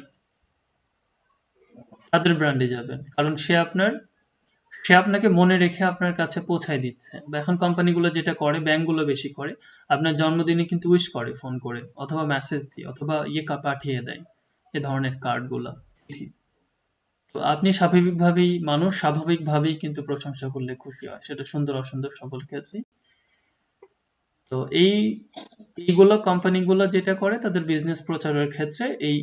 তাদের ব্র্যান্ডে যাবেন, কারণ সে আপনাকে মনে রেখে আপনার কাছে পৌঁছায় দিচ্ছে। বা এখন কোম্পানিগুলো যেটা করে, ব্যাংকগুলো বেশি করে, আপনার জন্মদিনে কিন্তু উইশ করে ফোন করে, অথবা মেসেজ দিয়ে, অথবা পাঠিয়ে দেয় এ ধরনের কার্ডগুলা। তো আপনি স্বাভাবিকভাবেই, মানুষ স্বাভাবিকভাবেই কিন্তু প্রশংসা করলে খুশি হয়, সেটা সুন্দর অসুন্দর সকল ক্ষেত্রেই। তো এইগুলো কোম্পানিগুলো যেটা করে, তাদের বিজনেস প্রচারের ক্ষেত্রে এই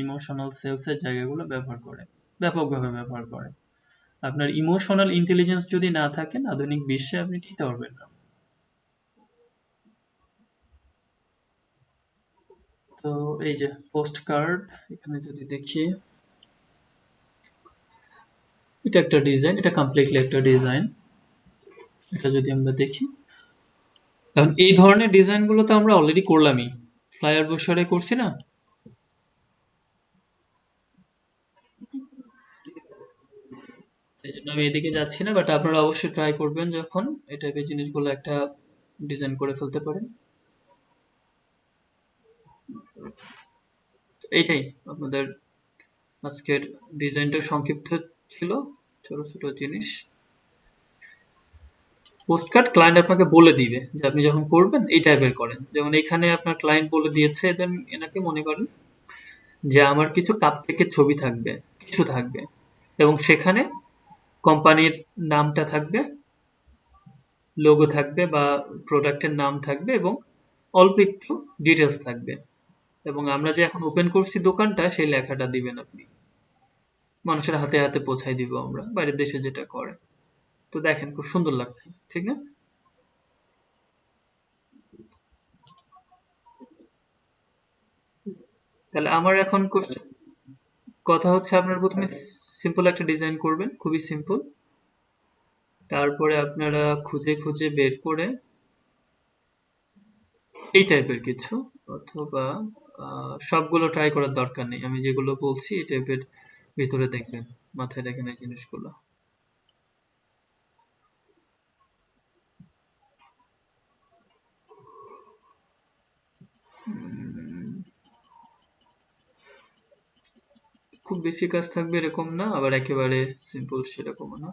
ইমোশনাল সেলস এর জায়গাগুলো ব্যবহার করে, ব্যাপকভাবে ব্যবহার করে। আপনার ইমোশনাল ইন্টেলিজেন্স যদি না থাকেন, আধুনিক বিশ্বে আপনি টিকতে পারবেন না। তো এই যে পোস্ট কার্ড, এখানে যদি দেখি, এটা একটা ডিজাইন, এটা কমপ্লিটলি একটা ডিজাইন। এটা যদি আমরা দেখি, এখন এই ধরনের ডিজাইন গুলো তো আমরা অলরেডি করলামই, ফ্লায়ার ব্রোশারে করছি না? এই জন্য আমি এদিকে যাচ্ছি না, বাট আপনারা অবশ্যই ট্রাই করবেন যখন এই টাইপের জিনিসগুলো একটা ডিজাইন করে ফেলতে পারেন। তো এইটাই আপনাদের আজকের ডিজাইনটা সংক্ষিপ্ত ছিল, ছোট ছোট জিনিস। পোস্টকার্ড ক্লায়েন্ট আপনাকে বলে দিবে যে আপনি যখন করবেন এই টাইপের করেন। যেমন এখানে আপনার ক্লায়েন্ট বলে দিয়েছে, দেন এনাকে মনে করেন যে আমার কিছু কাপ কেকের ছবি থাকবে, কিছু থাকবে, এবং সেখানে কোম্পানির নামটা থাকবে, লোগো থাকবে বা প্রোডাক্টের নাম থাকবে, এবং অল্প একটু ডিটেলস থাকবে। এবং আমরা যে এখন ওপেন করছি দোকানটা, সেই লেখাটা দিবেন আপনি। মানুষের হাতে হাতে পৌঁছাই দিব আমরা, বাইরের দেশে যেটা করে। তো দেখেন খুব সুন্দর লাগছে, ঠিক না? তাহলে আমার এখন কথা হচ্ছে, আপনার প্রথমে সিম্পল একটা ডিজাইন করবেন, খুবই সিম্পল। তারপরে আপনারা খুঁজে খুঁজে বের করে এই টাইপের কিছু, অথবা সবগুলো ট্রাই করার দরকার নেই, আমি যেগুলো বলছি এই টাইপের ভিতরে দেখবেন, মাথায় রাখেন এই জিনিসগুলো। খুব বেশি কাজ থাকবে এরকম না, আবার একেবারে সিম্পল সেরকমও না।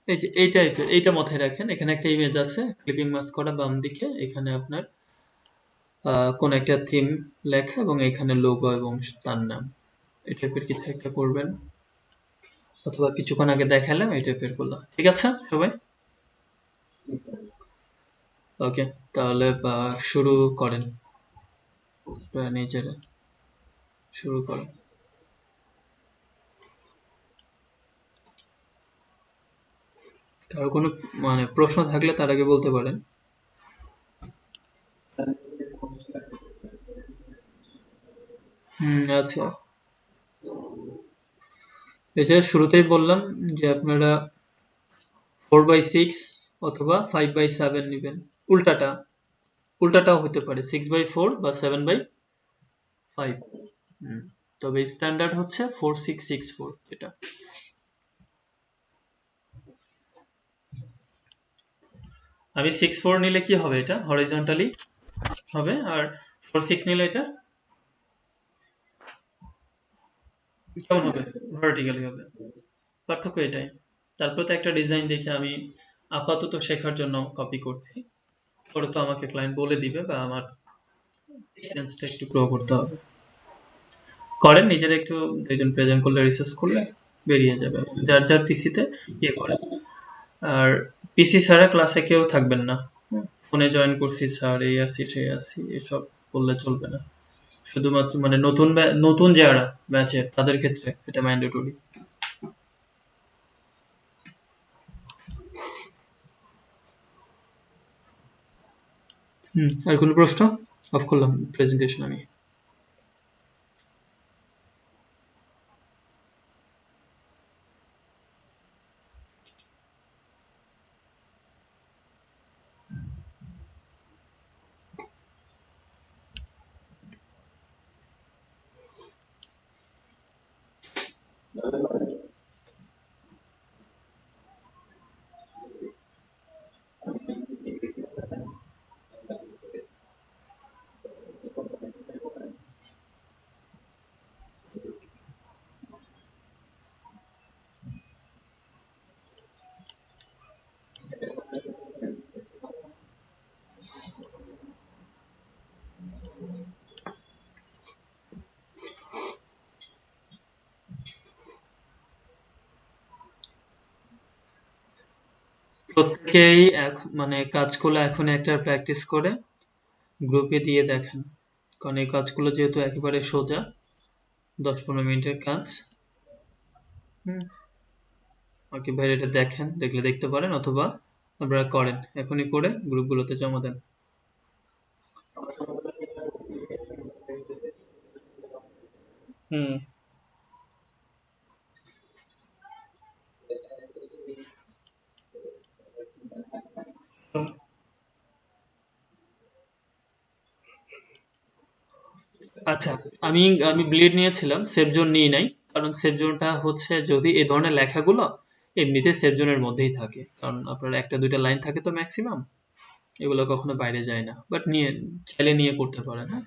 এই যে এই টাইপের, এইটা মাথায় রাখেন, এখানে একটা ইমেজ আছে ক্লিপিং মাস্ক করা বাম দিকে, এখানে আপনার কোন একটা থিম লেখা, এবং এখানে লোগো এবং তার নাম। এই টাইপের কিছু একটা করবেন, অথবা কিছুক্ষণ আগে দেখালাম এই টাইপের গুলো। ঠিক আছে সবাই? ওকে, তাহলে শুরু করেন, নিজেরা শুরু করেন। কারো কোনো মানে প্রশ্ন থাকলে তার আগে বলতে পারেন। আচ্ছা, এই যে শুরুতেই বললাম যে আপনারা 4/6 অথবা 5/7 নেবেন। উল্টাটা, উল্টাটাও হতে পারে, 6/4 বা 7/5। তবে স্ট্যান্ডার্ড হচ্ছে 4/6/6/4 যেটা। আমি 6/4 নিলে কি হবে, এটা হরিজন্টালি হবে, আর 4/6 নিলে এটা কেমন হবে, ভার্টিক্যালি হবে। পার্থক্য এটাই। তারপর তো একটা ডিজাইন দেখে আমি আপাতত শেখার জন্য কপি করছি, পরে তো আমাকে ক্লায়েন্ট বলে দিবে, বা আমার চেঞ্জটা একটু গ্রো করতে হবে। করেন নিজের একটু, দুইজন প্রেজেন্ট করলে, রিসার্চ করলে বেরিয়ে যাবে, যার যার পিসিতে ইয়ে করে। আর পিসি ছাড়া ক্লাসে কেউ থাকবেন না। ফোনে জয়েন করছি স্যার, এই আছি সেই আছি এসব বললে চলবে না। শুধুমাত্র মানে নতুন নতুন যারা ব্যাচের তাদের ক্ষেত্রে এটা ম্যান্ডেটরি। আর কোনো প্রশ্ন? অফ করলাম প্রেজেন্টেশন আমি। প্রত্যেকেই মানে কাজগুলো এখন একটা প্র্যাকটিস করে গ্রুপে দিয়ে দেখেন, কারণ এই কাজগুলো যেহেতু একেবারে সোজা, 10-15 মিনিটের কাজ। হুম ওকে ভাই, এটা দেখেন, দেখলে দেখতে পারেন, অথবা আপনারা করেন, এখনই করে গ্রুপগুলোতে জমা দেন। হুম আচ্ছা, আমি আমি ব্লেড নিয়েছিলাম, সেফ জোন নিই নাই। কারণ সেফ জোনটা হচ্ছে যদি এই ধরনের লেখাগুলো এমনিতে সেফ জোনের মধ্যেই থাকে, কারণ আপনার একটা দুইটা লাইন থাকে তো ম্যাক্সিমাম, এগুলো কখনো বাইরে যায় না। বাট নিয়ে চাইলে নিয়ে করতে পারেন, হ্যাঁ।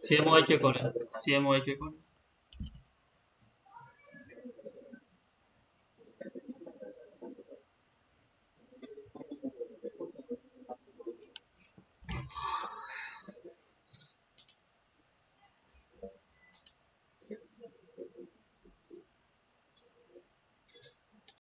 সিএমওয়াই কে করেন? সিএমওয়াই কে করেন?